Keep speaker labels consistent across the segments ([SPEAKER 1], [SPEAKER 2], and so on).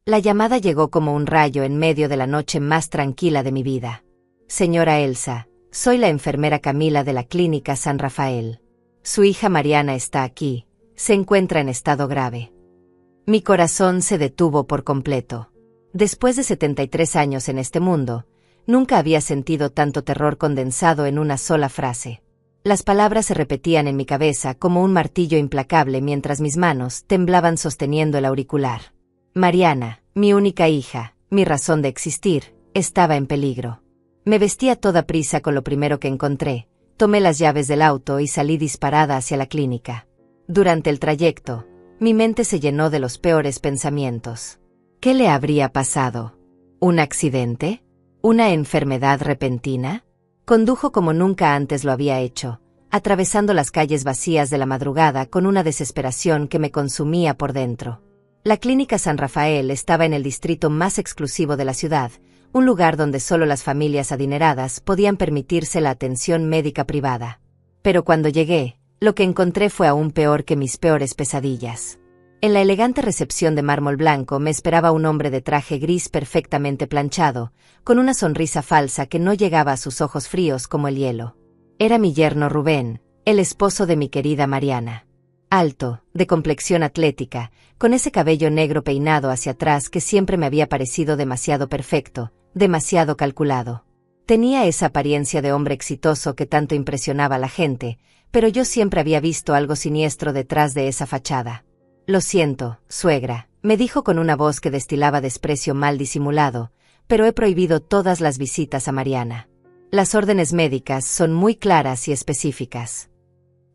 [SPEAKER 1] La llamada llegó como un rayo en medio de la noche más tranquila de mi vida. Señora Elsa, soy la enfermera Camila de la Clínica San Rafael. Su hija Mariana está aquí, se encuentra en estado grave. Mi corazón se detuvo por completo. Después de 73 años en este mundo, nunca había sentido tanto terror condensado en una sola frase. Las palabras se repetían en mi cabeza como un martillo implacable mientras mis manos temblaban sosteniendo el auricular. Mariana, mi única hija, mi razón de existir, estaba en peligro. Me vestí a toda prisa con lo primero que encontré, tomé las llaves del auto y salí disparada hacia la clínica. Durante el trayecto, mi mente se llenó de los peores pensamientos. ¿Qué le habría pasado? ¿Un accidente? ¿Una enfermedad repentina? Condujo como nunca antes lo había hecho, atravesando las calles vacías de la madrugada con una desesperación que me consumía por dentro. La Clínica San Rafael estaba en el distrito más exclusivo de la ciudad, un lugar donde solo las familias adineradas podían permitirse la atención médica privada. Pero cuando llegué, lo que encontré fue aún peor que mis peores pesadillas. En la elegante recepción de mármol blanco me esperaba un hombre de traje gris perfectamente planchado, con una sonrisa falsa que no llegaba a sus ojos fríos como el hielo. Era mi yerno Rubén, el esposo de mi querida Mariana. Alto, de complexión atlética, con ese cabello negro peinado hacia atrás que siempre me había parecido demasiado perfecto, demasiado calculado. Tenía esa apariencia de hombre exitoso que tanto impresionaba a la gente, pero yo siempre había visto algo siniestro detrás de esa fachada. Lo siento, suegra, me dijo con una voz que destilaba desprecio mal disimulado, pero he prohibido todas las visitas a Mariana. Las órdenes médicas son muy claras y específicas.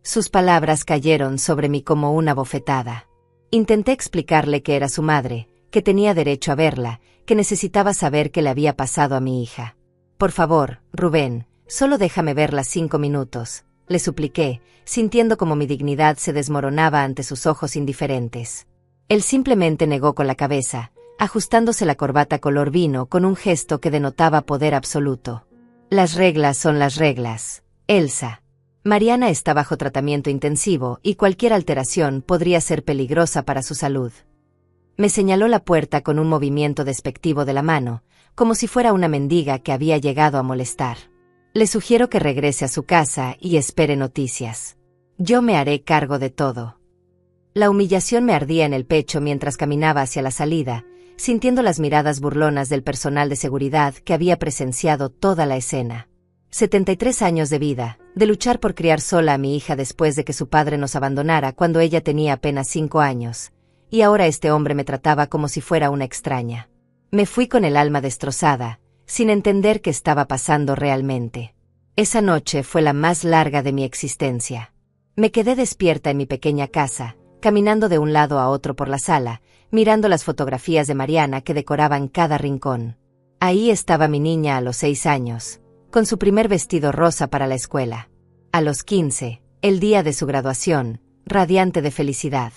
[SPEAKER 1] Sus palabras cayeron sobre mí como una bofetada. Intenté explicarle que era su madre, que tenía derecho a verla, que necesitaba saber qué le había pasado a mi hija. Por favor, Rubén, solo déjame verla 5 minutos, le supliqué, sintiendo como mi dignidad se desmoronaba ante sus ojos indiferentes. Él simplemente negó con la cabeza, ajustándose la corbata color vino con un gesto que denotaba poder absoluto. Las reglas son las reglas, Elsa. Mariana está bajo tratamiento intensivo y cualquier alteración podría ser peligrosa para su salud. Me señaló la puerta con un movimiento despectivo de la mano, como si fuera una mendiga que había llegado a molestar. Le sugiero que regrese a su casa y espere noticias. Yo me haré cargo de todo. La humillación me ardía en el pecho mientras caminaba hacia la salida, sintiendo las miradas burlonas del personal de seguridad que había presenciado toda la escena. 73 años de vida, de luchar por criar sola a mi hija después de que su padre nos abandonara cuando ella tenía apenas 5 años, y ahora este hombre me trataba como si fuera una extraña. Me fui con el alma destrozada, sin entender qué estaba pasando realmente. Esa noche fue la más larga de mi existencia. Me quedé despierta en mi pequeña casa, caminando de un lado a otro por la sala, mirando las fotografías de Mariana que decoraban cada rincón. Ahí estaba mi niña a los 6 años, con su primer vestido rosa para la escuela. A los 15, el día de su graduación, radiante de felicidad.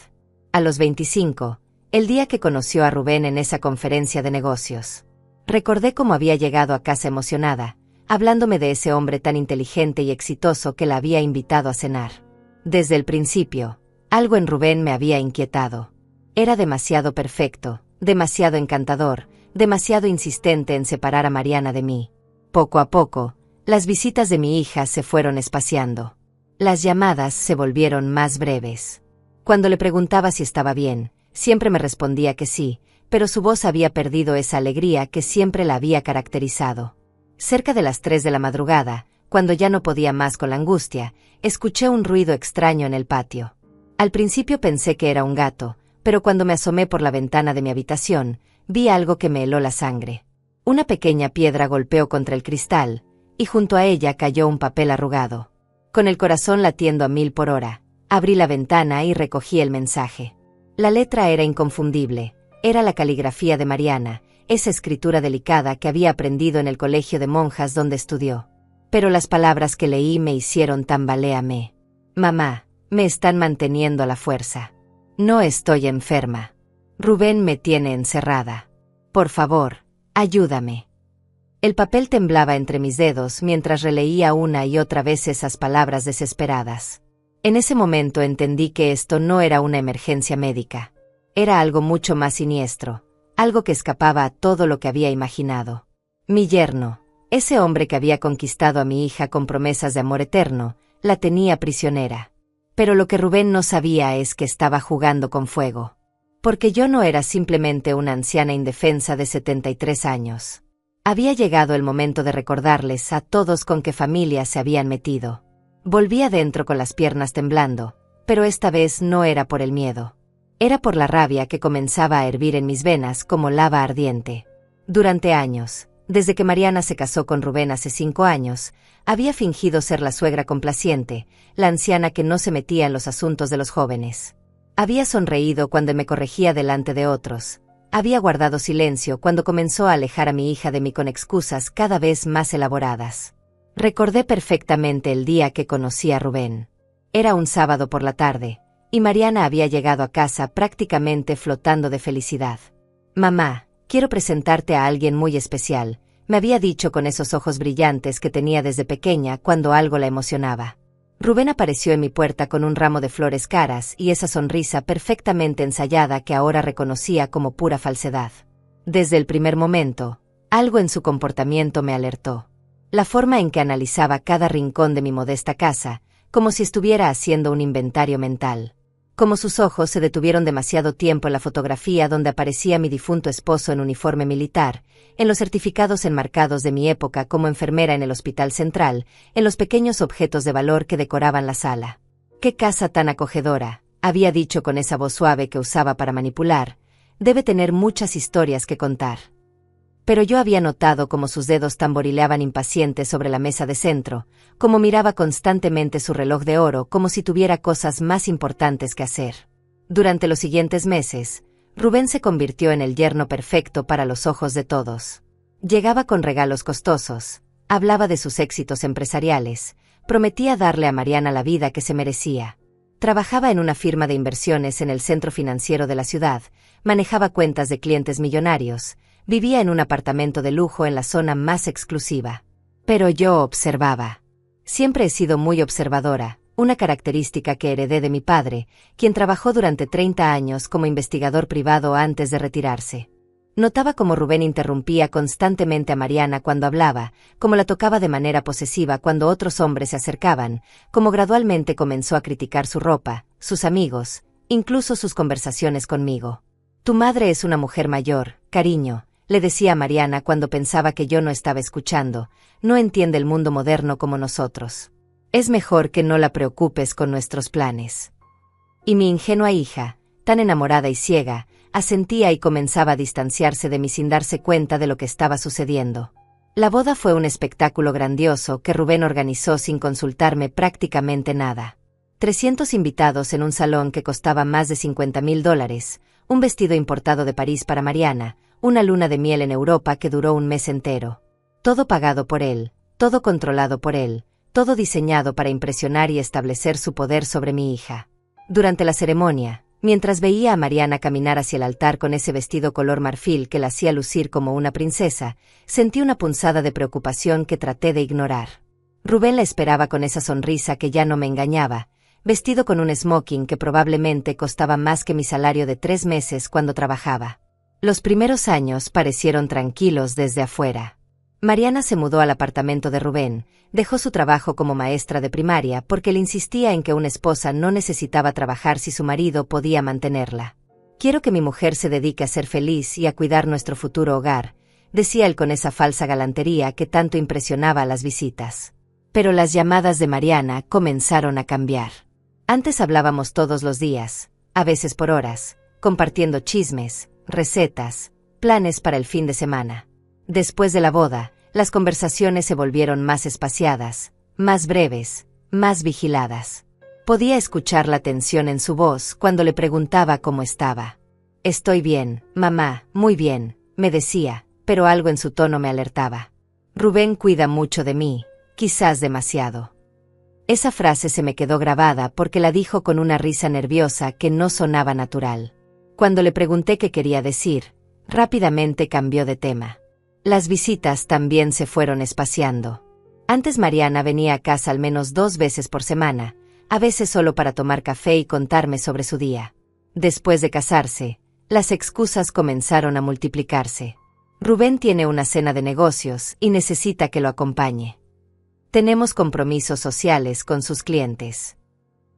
[SPEAKER 1] A los 25, el día que conoció a Rubén en esa conferencia de negocios. Recordé cómo había llegado a casa emocionada, hablándome de ese hombre tan inteligente y exitoso que la había invitado a cenar. Desde el principio, algo en Rubén me había inquietado. Era demasiado perfecto, demasiado encantador, demasiado insistente en separar a Mariana de mí. Poco a poco, las visitas de mi hija se fueron espaciando. Las llamadas se volvieron más breves. Cuando le preguntaba si estaba bien, siempre me respondía que sí, pero su voz había perdido esa alegría que siempre la había caracterizado. Cerca de las 3 de la madrugada, cuando ya no podía más con la angustia, escuché un ruido extraño en el patio. Al principio pensé que era un gato, pero cuando me asomé por la ventana de mi habitación, vi algo que me heló la sangre. Una pequeña piedra golpeó contra el cristal, y junto a ella cayó un papel arrugado. Con el corazón latiendo a 1000 por hora, abrí la ventana y recogí el mensaje. La letra era inconfundible, era la caligrafía de Mariana, esa escritura delicada que había aprendido en el colegio de monjas donde estudió. Pero las palabras que leí me hicieron tambalearme. Mamá, me están manteniendo a la fuerza. No estoy enferma. Rubén me tiene encerrada. Por favor, ayúdame. El papel temblaba entre mis dedos mientras releía una y otra vez esas palabras desesperadas. En ese momento entendí que esto no era una emergencia médica. Era algo mucho más siniestro, algo que escapaba a todo lo que había imaginado. Mi yerno, ese hombre que había conquistado a mi hija con promesas de amor eterno, la tenía prisionera. Pero lo que Rubén no sabía es que estaba jugando con fuego. Porque yo no era simplemente una anciana indefensa de 73 años. Había llegado el momento de recordarles a todos con qué familia se habían metido. Volví adentro con las piernas temblando, pero esta vez no era por el miedo. Era por la rabia que comenzaba a hervir en mis venas como lava ardiente. Durante años, desde que Mariana se casó con Rubén hace 5 años, había fingido ser la suegra complaciente, la anciana que no se metía en los asuntos de los jóvenes. Había sonreído cuando me corregía delante de otros. Había guardado silencio cuando comenzó a alejar a mi hija de mí con excusas cada vez más elaboradas. Recordé perfectamente el día que conocí a Rubén. Era un sábado por la tarde, y Mariana había llegado a casa prácticamente flotando de felicidad. «Mamá, quiero presentarte a alguien muy especial», me había dicho con esos ojos brillantes que tenía desde pequeña cuando algo la emocionaba. Rubén apareció en mi puerta con un ramo de flores caras y esa sonrisa perfectamente ensayada que ahora reconocía como pura falsedad. Desde el primer momento, algo en su comportamiento me alertó. La forma en que analizaba cada rincón de mi modesta casa, como si estuviera haciendo un inventario mental. Como sus ojos se detuvieron demasiado tiempo en la fotografía donde aparecía mi difunto esposo en uniforme militar, en los certificados enmarcados de mi época como enfermera en el Hospital Central, en los pequeños objetos de valor que decoraban la sala. «¡Qué casa tan acogedora!», había dicho con esa voz suave que usaba para manipular. «Debe tener muchas historias que contar». Pero yo había notado cómo sus dedos tamborileaban impacientes sobre la mesa de centro, cómo miraba constantemente su reloj de oro como si tuviera cosas más importantes que hacer. Durante los siguientes meses, Rubén se convirtió en el yerno perfecto para los ojos de todos. Llegaba con regalos costosos, hablaba de sus éxitos empresariales, prometía darle a Mariana la vida que se merecía. Trabajaba en una firma de inversiones en el centro financiero de la ciudad, manejaba cuentas de clientes millonarios, vivía en un apartamento de lujo en la zona más exclusiva. Pero yo observaba. Siempre he sido muy observadora, una característica que heredé de mi padre, quien trabajó durante 30 años como investigador privado antes de retirarse. Notaba cómo Rubén interrumpía constantemente a Mariana cuando hablaba, cómo la tocaba de manera posesiva cuando otros hombres se acercaban, cómo gradualmente comenzó a criticar su ropa, sus amigos, incluso sus conversaciones conmigo. «Tu madre es una mujer mayor, cariño», le decía a Mariana cuando pensaba que yo no estaba escuchando, «no entiende el mundo moderno como nosotros. Es mejor que no la preocupes con nuestros planes». Y mi ingenua hija, tan enamorada y ciega, asentía y comenzaba a distanciarse de mí sin darse cuenta de lo que estaba sucediendo. La boda fue un espectáculo grandioso que Rubén organizó sin consultarme prácticamente nada. 300 invitados en un salón que costaba más de $50,000, un vestido importado de París para Mariana, una luna de miel en Europa que duró un mes entero. Todo pagado por él, todo controlado por él, todo diseñado para impresionar y establecer su poder sobre mi hija. Durante la ceremonia, mientras veía a Mariana caminar hacia el altar con ese vestido color marfil que la hacía lucir como una princesa, sentí una punzada de preocupación que traté de ignorar. Rubén la esperaba con esa sonrisa que ya no me engañaba, vestido con un smoking que probablemente costaba más que mi salario de 3 meses cuando trabajaba. Los primeros años parecieron tranquilos desde afuera. Mariana se mudó al apartamento de Rubén, dejó su trabajo como maestra de primaria porque él insistía en que una esposa no necesitaba trabajar si su marido podía mantenerla. «Quiero que mi mujer se dedique a ser feliz y a cuidar nuestro futuro hogar», decía él con esa falsa galantería que tanto impresionaba a las visitas. Pero las llamadas de Mariana comenzaron a cambiar. Antes hablábamos todos los días, a veces por horas, compartiendo chismes, recetas, planes para el fin de semana. Después de la boda, las conversaciones se volvieron más espaciadas, más breves, más vigiladas. Podía escuchar la tensión en su voz cuando le preguntaba cómo estaba. «Estoy bien, mamá, muy bien», me decía, pero algo en su tono me alertaba. «Rubén cuida mucho de mí, quizás demasiado». Esa frase se me quedó grabada porque la dijo con una risa nerviosa que no sonaba natural. Cuando le pregunté qué quería decir, rápidamente cambió de tema. Las visitas también se fueron espaciando. Antes Mariana venía a casa al menos 2 veces por semana, a veces solo para tomar café y contarme sobre su día. Después de casarse, Las excusas comenzaron a multiplicarse. Rubén tiene una cena de negocios y necesita que lo acompañe. Tenemos compromisos sociales con sus clientes.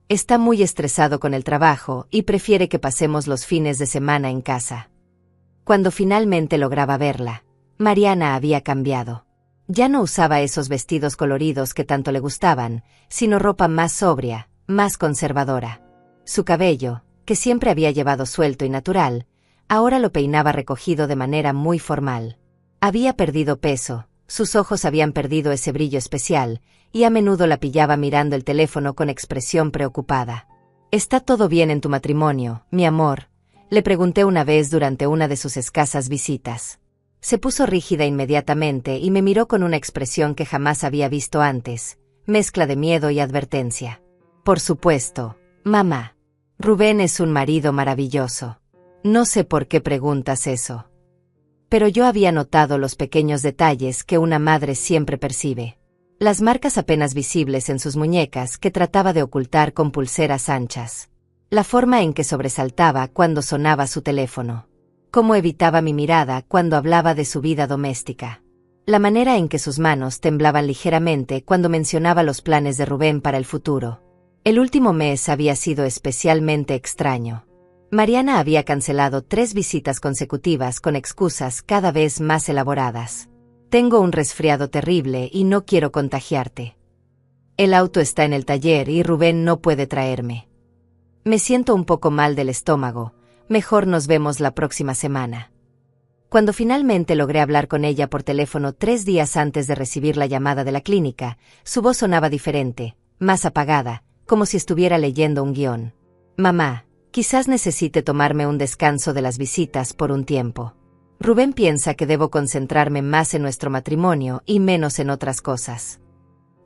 [SPEAKER 1] Está muy estresado con el trabajo y prefiere que pasemos los fines de semana en casa. Cuando finalmente lograba verla, Mariana había cambiado. Ya no usaba esos vestidos coloridos que tanto le gustaban, sino ropa más sobria, más conservadora. Su cabello, que siempre había llevado suelto y natural, ahora lo peinaba recogido de manera muy formal. Había perdido peso, sus ojos habían perdido ese brillo especial, y a menudo la pillaba mirando el teléfono con expresión preocupada. «¿Está todo bien en tu matrimonio, mi amor?», le pregunté una vez durante una de sus escasas visitas. Se puso rígida inmediatamente y me miró con una expresión que jamás había visto antes, mezcla de miedo y advertencia. «Por supuesto, mamá. Rubén es un marido maravilloso. No sé por qué preguntas eso». Pero yo había notado los pequeños detalles que una madre siempre percibe. Las marcas apenas visibles en sus muñecas que trataba de ocultar con pulseras anchas. La forma en que sobresaltaba cuando sonaba su teléfono. Cómo evitaba mi mirada cuando hablaba de su vida doméstica. La manera en que sus manos temblaban ligeramente cuando mencionaba los planes de Rubén para el futuro. El último mes había sido especialmente extraño. Mariana había cancelado 3 visitas consecutivas con excusas cada vez más elaboradas. «Tengo un resfriado terrible y no quiero contagiarte. El auto está en el taller y Rubén no puede traerme. Me siento un poco mal del estómago, mejor nos vemos la próxima semana». Cuando finalmente logré hablar con ella por teléfono 3 días antes de recibir la llamada de la clínica, su voz sonaba diferente, más apagada, como si estuviera leyendo un guión. «Mamá, quizás necesite tomarme un descanso de las visitas por un tiempo. Rubén piensa que debo concentrarme más en nuestro matrimonio y menos en otras cosas».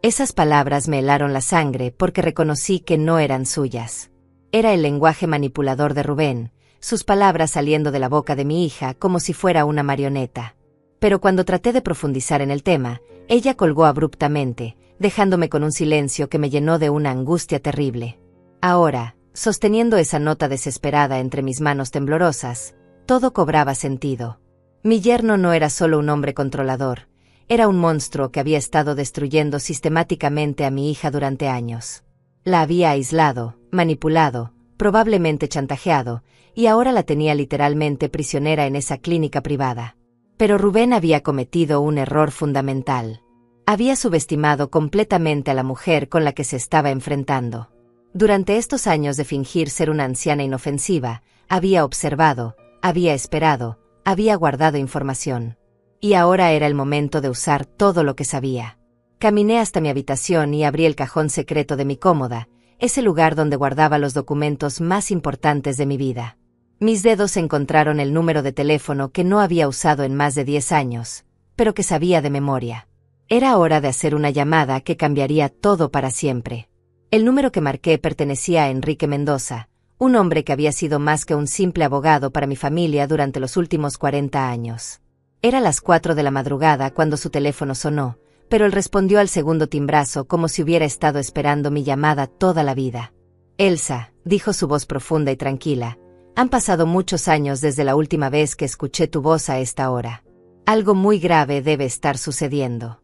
[SPEAKER 1] Esas palabras me helaron la sangre porque reconocí que no eran suyas. Era el lenguaje manipulador de Rubén, sus palabras saliendo de la boca de mi hija como si fuera una marioneta. Pero cuando traté de profundizar en el tema, ella colgó abruptamente, dejándome con un silencio que me llenó de una angustia terrible. Ahora, sosteniendo esa nota desesperada entre mis manos temblorosas, todo cobraba sentido. Mi yerno no era solo un hombre controlador, era un monstruo que había estado destruyendo sistemáticamente a mi hija durante años. La había aislado, manipulado, probablemente chantajeado, y ahora la tenía literalmente prisionera en esa clínica privada. Pero Rubén había cometido un error fundamental. Había subestimado completamente a la mujer con la que se estaba enfrentando. Durante estos años de fingir ser una anciana inofensiva, había observado, había esperado, había guardado información. Y ahora era el momento de usar todo lo que sabía. Caminé hasta mi habitación y abrí el cajón secreto de mi cómoda, ese lugar donde guardaba los documentos más importantes de mi vida. Mis dedos encontraron el número de teléfono que no había usado en más de 10 años, pero que sabía de memoria. Era hora de hacer una llamada que cambiaría todo para siempre. El número que marqué pertenecía a Enrique Mendoza, un hombre que había sido más que un simple abogado para mi familia durante los últimos 40 años. Era las 4 de la madrugada cuando su teléfono sonó, pero él respondió al segundo timbrazo como si hubiera estado esperando mi llamada toda la vida. «Elsa», dijo su voz profunda y tranquila, «han pasado muchos años desde la última vez que escuché tu voz a esta hora. Algo muy grave debe estar sucediendo».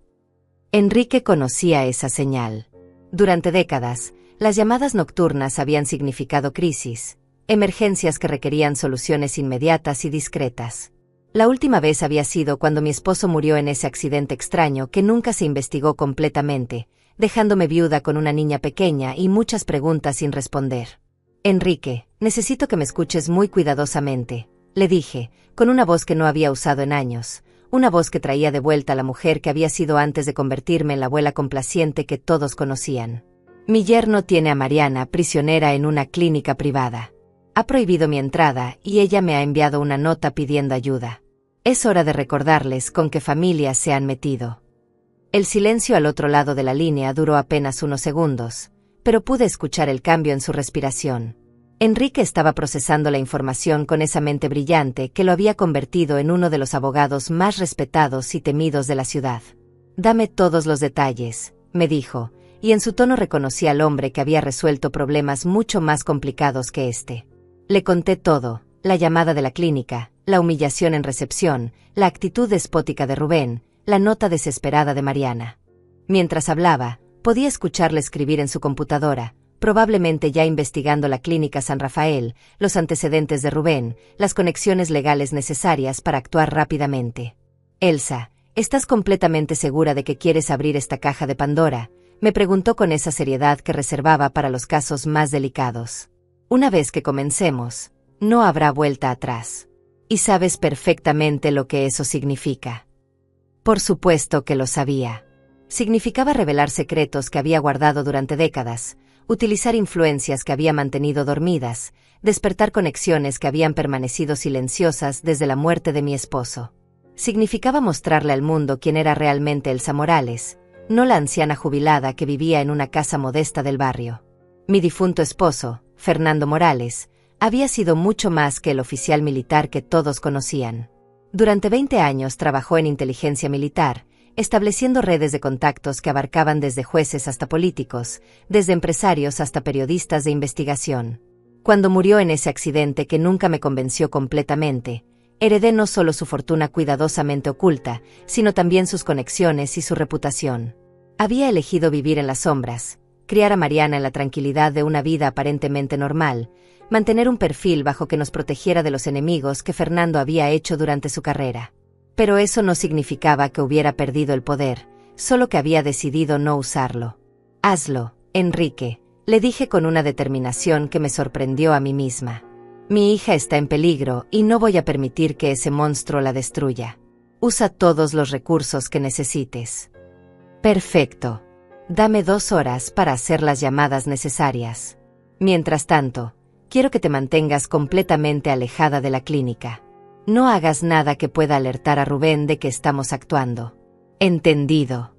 [SPEAKER 1] Enrique conocía esa señal. Durante décadas, las llamadas nocturnas habían significado crisis, emergencias que requerían soluciones inmediatas y discretas. La última vez había sido cuando mi esposo murió en ese accidente extraño que nunca se investigó completamente, dejándome viuda con una niña pequeña y muchas preguntas sin responder. «Enrique, necesito que me escuches muy cuidadosamente», le dije, con una voz que no había usado en años, una voz que traía de vuelta a la mujer que había sido antes de convertirme en la abuela complaciente que todos conocían. «Mi yerno tiene a Mariana prisionera en una clínica privada. Ha prohibido mi entrada y ella me ha enviado una nota pidiendo ayuda. Es hora de recordarles con qué familia se han metido». El silencio al otro lado de la línea duró apenas unos segundos, pero pude escuchar el cambio en su respiración. Enrique estaba procesando la información con esa mente brillante que lo había convertido en uno de los abogados más respetados y temidos de la ciudad. «Dame todos los detalles», me dijo, y en su tono reconocí al hombre que había resuelto problemas mucho más complicados que este. Le conté todo, la llamada de la clínica, la humillación en recepción, la actitud despótica de Rubén, la nota desesperada de Mariana. Mientras hablaba, podía escucharle escribir en su computadora, probablemente ya investigando la clínica San Rafael, los antecedentes de Rubén, las conexiones legales necesarias para actuar rápidamente. Elsa, ¿estás completamente segura de que quieres abrir esta caja de Pandora?, me preguntó con esa seriedad que reservaba para los casos más delicados. Una vez que comencemos, no habrá vuelta atrás. Y sabes perfectamente lo que eso significa. Por supuesto que lo sabía. Significaba revelar secretos que había guardado durante décadas, utilizar influencias que había mantenido dormidas, despertar conexiones que habían permanecido silenciosas desde la muerte de mi esposo. Significaba mostrarle al mundo quién era realmente Elsa Morales, no la anciana jubilada que vivía en una casa modesta del barrio. Mi difunto esposo, Fernando Morales, había sido mucho más que el oficial militar que todos conocían. Durante 20 años trabajó en inteligencia militar, estableciendo redes de contactos que abarcaban desde jueces hasta políticos, desde empresarios hasta periodistas de investigación. Cuando murió en ese accidente que nunca me convenció completamente, heredé no solo su fortuna cuidadosamente oculta, sino también sus conexiones y su reputación. Había elegido vivir en las sombras, criar a Mariana en la tranquilidad de una vida aparentemente normal, mantener un perfil bajo que nos protegiera de los enemigos que Fernando había hecho durante su carrera. Pero eso no significaba que hubiera perdido el poder, solo que había decidido no usarlo. Hazlo, Enrique, le dije con una determinación que me sorprendió a mí misma. Mi hija está en peligro y no voy a permitir que ese monstruo la destruya. Usa todos los recursos que necesites. Perfecto. Dame 2 horas para hacer las llamadas necesarias. Mientras tanto, quiero que te mantengas completamente alejada de la clínica. No hagas nada que pueda alertar a Rubén de que estamos actuando. Entendido.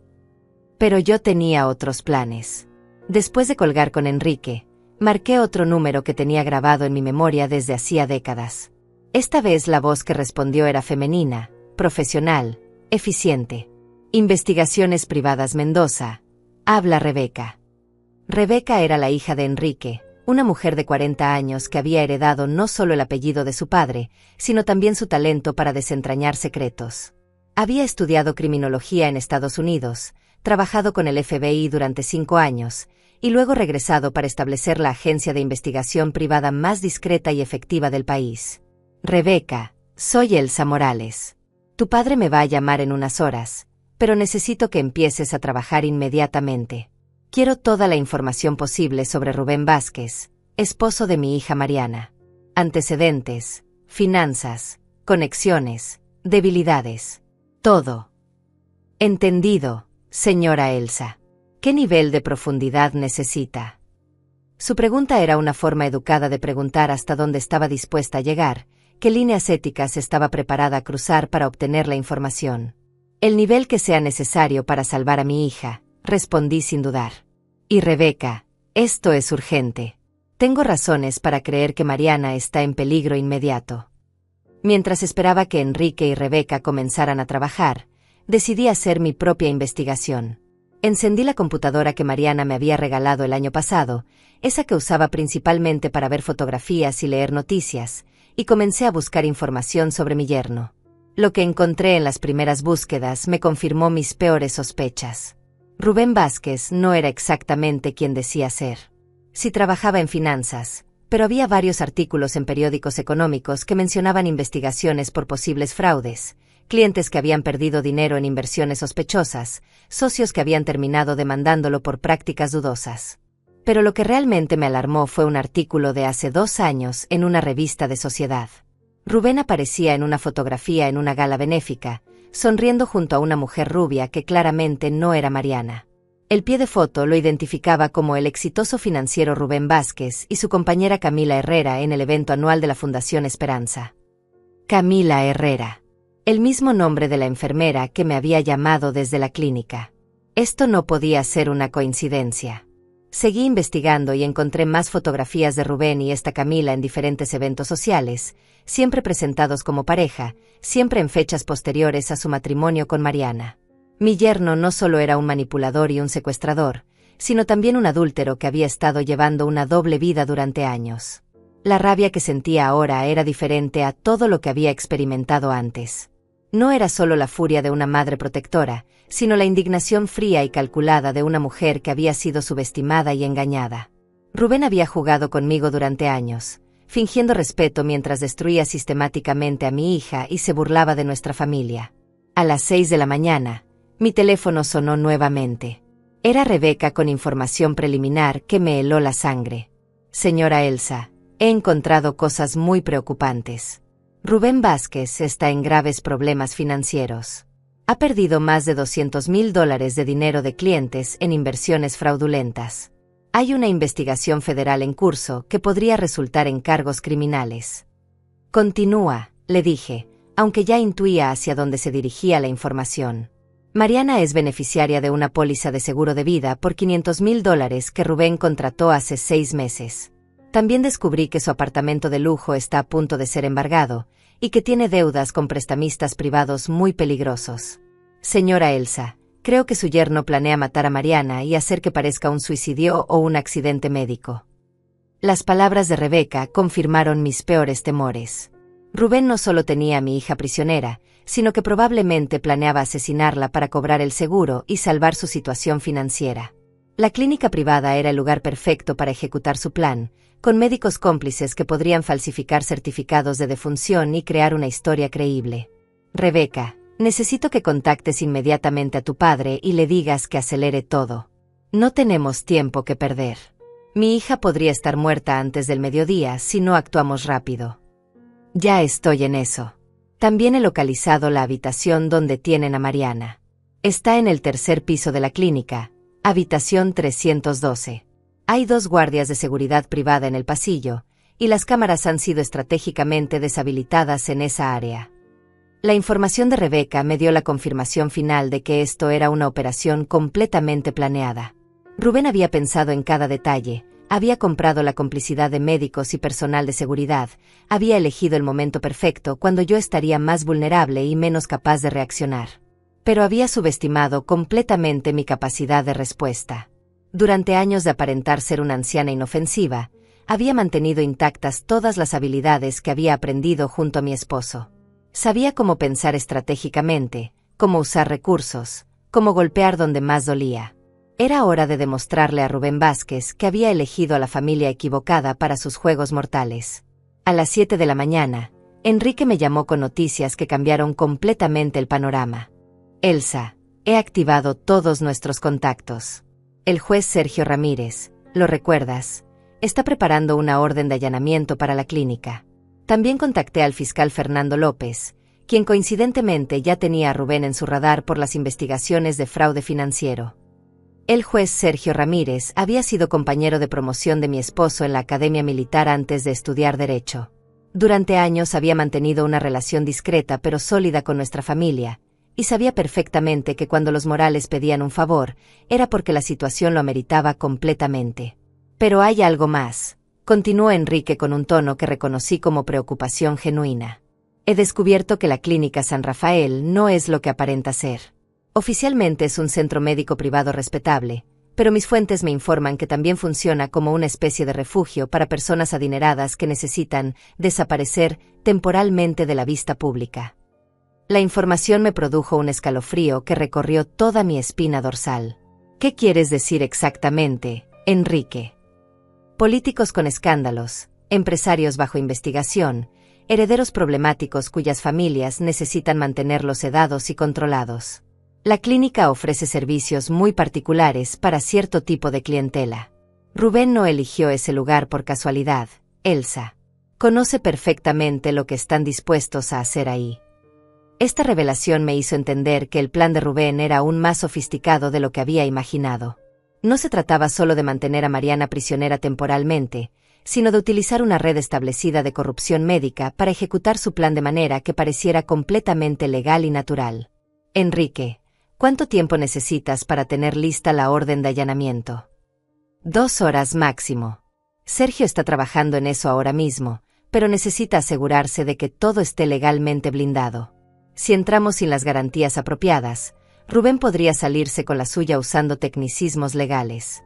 [SPEAKER 1] Pero yo tenía otros planes. Después de colgar con Enrique, marqué otro número que tenía grabado en mi memoria desde hacía décadas. Esta vez la voz que respondió era femenina, profesional, eficiente. Investigaciones Privadas Mendoza. Habla Rebeca. Rebeca era la hija de Enrique, una mujer de 40 años que había heredado no solo el apellido de su padre, sino también su talento para desentrañar secretos. Había estudiado criminología en Estados Unidos, trabajado con el FBI durante 5 años, y luego regresado para establecer la agencia de investigación privada más discreta y efectiva del país. Rebeca, soy Elsa Morales. Tu padre me va a llamar en unas horas, pero necesito que empieces a trabajar inmediatamente. Quiero toda la información posible sobre Rubén Vázquez, esposo de mi hija Mariana. Antecedentes, finanzas, conexiones, debilidades. Todo. Entendido, señora Elsa. ¿Qué nivel de profundidad necesita? Su pregunta era una forma educada de preguntar hasta dónde estaba dispuesta a llegar, qué líneas éticas estaba preparada a cruzar para obtener la información. El nivel que sea necesario para salvar a mi hija, respondí sin dudar. Y Rebeca, esto es urgente. Tengo razones para creer que Mariana está en peligro inmediato. Mientras esperaba que Enrique y Rebeca comenzaran a trabajar, decidí hacer mi propia investigación. Encendí la computadora que Mariana me había regalado el año pasado, esa que usaba principalmente para ver fotografías y leer noticias, y comencé a buscar información sobre mi yerno. Lo que encontré en las primeras búsquedas me confirmó mis peores sospechas. Rubén Vázquez no era exactamente quien decía ser. Sí trabajaba en finanzas, pero había varios artículos en periódicos económicos que mencionaban investigaciones por posibles fraudes, clientes que habían perdido dinero en inversiones sospechosas, socios que habían terminado demandándolo por prácticas dudosas. Pero lo que realmente me alarmó fue un artículo de hace 2 años en una revista de Sociedad. Rubén aparecía en una fotografía en una gala benéfica, sonriendo junto a una mujer rubia que claramente no era Mariana. El pie de foto lo identificaba como el exitoso financiero Rubén Vázquez y su compañera Camila Herrera en el evento anual de la Fundación Esperanza. Camila Herrera. El mismo nombre de la enfermera que me había llamado desde la clínica. Esto no podía ser una coincidencia. Seguí investigando y encontré más fotografías de Rubén y esta Camila en diferentes eventos sociales, siempre presentados como pareja, siempre en fechas posteriores a su matrimonio con Mariana. Mi yerno no solo era un manipulador y un secuestrador, sino también un adúltero que había estado llevando una doble vida durante años. La rabia que sentía ahora era diferente a todo lo que había experimentado antes. No era solo la furia de una madre protectora, sino la indignación fría y calculada de una mujer que había sido subestimada y engañada. Rubén había jugado conmigo durante años, fingiendo respeto mientras destruía sistemáticamente a mi hija y se burlaba de nuestra familia. A las 6 de la mañana, mi teléfono sonó nuevamente. Era Rebeca con información preliminar que me heló la sangre. Señora Elsa, he encontrado cosas muy preocupantes. Rubén Vázquez está en graves problemas financieros. Ha perdido más de $200,000 de dinero de clientes en inversiones fraudulentas. Hay una investigación federal en curso que podría resultar en cargos criminales. Continúa, le dije, aunque ya intuía hacia dónde se dirigía la información. Mariana es beneficiaria de una póliza de seguro de vida por $500,000 que Rubén contrató hace 6 meses. También descubrí que su apartamento de lujo está a punto de ser embargado y que tiene deudas con prestamistas privados muy peligrosos. Señora Elsa, creo que su yerno planea matar a Mariana y hacer que parezca un suicidio o un accidente médico. Las palabras de Rebeca confirmaron mis peores temores. Rubén no solo tenía a mi hija prisionera, sino que probablemente planeaba asesinarla para cobrar el seguro y salvar su situación financiera. La clínica privada era el lugar perfecto para ejecutar su plan, con médicos cómplices que podrían falsificar certificados de defunción y crear una historia creíble. Rebeca, necesito que contactes inmediatamente a tu padre y le digas que acelere todo. No tenemos tiempo que perder. Mi hija podría estar muerta antes del mediodía si no actuamos rápido. Ya estoy en eso. También he localizado la habitación donde tienen a Mariana. Está en el 3er piso de la clínica, habitación 312. Hay 2 guardias de seguridad privada en el pasillo, y las cámaras han sido estratégicamente deshabilitadas en esa área. La información de Rebeca me dio la confirmación final de que esto era una operación completamente planeada. Rubén había pensado en cada detalle, había comprado la complicidad de médicos y personal de seguridad, había elegido el momento perfecto cuando yo estaría más vulnerable y menos capaz de reaccionar. Pero había subestimado completamente mi capacidad de respuesta. Durante años de aparentar ser una anciana inofensiva, había mantenido intactas todas las habilidades que había aprendido junto a mi esposo. Sabía cómo pensar estratégicamente, cómo usar recursos, cómo golpear donde más dolía. Era hora de demostrarle a Rubén Vázquez que había elegido a la familia equivocada para sus juegos mortales. A las 7 de la mañana, Enrique me llamó con noticias que cambiaron completamente el panorama. Elsa, he activado todos nuestros contactos. El juez Sergio Ramírez, ¿lo recuerdas?, está preparando una orden de allanamiento para la clínica. También contacté al fiscal Fernando López, quien coincidentemente ya tenía a Rubén en su radar por las investigaciones de fraude financiero. El juez Sergio Ramírez había sido compañero de promoción de mi esposo en la Academia Militar antes de estudiar Derecho. Durante años había mantenido una relación discreta pero sólida con nuestra familia, y sabía perfectamente que cuando los Morales pedían un favor, era porque la situación lo ameritaba completamente. Pero hay algo más, continuó Enrique con un tono que reconocí como preocupación genuina. He descubierto que la Clínica San Rafael no es lo que aparenta ser. Oficialmente es un centro médico privado respetable, pero mis fuentes me informan que también funciona como una especie de refugio para personas adineradas que necesitan desaparecer temporalmente de la vista pública. La información me produjo un escalofrío que recorrió toda mi espina dorsal. ¿Qué quieres decir exactamente, Enrique? Políticos con escándalos, empresarios bajo investigación, herederos problemáticos cuyas familias necesitan mantenerlos sedados y controlados. La clínica ofrece servicios muy particulares para cierto tipo de clientela. Rubén no eligió ese lugar por casualidad, Elsa. Conoce perfectamente lo que están dispuestos a hacer ahí. Esta revelación me hizo entender que el plan de Rubén era aún más sofisticado de lo que había imaginado. No se trataba solo de mantener a Mariana prisionera temporalmente, sino de utilizar una red establecida de corrupción médica para ejecutar su plan de manera que pareciera completamente legal y natural. Enrique, ¿cuánto tiempo necesitas para tener lista la orden de allanamiento? 2 horas máximo. Sergio está trabajando en eso ahora mismo, pero necesita asegurarse de que todo esté legalmente blindado. Si entramos sin las garantías apropiadas, Rubén podría salirse con la suya usando tecnicismos legales.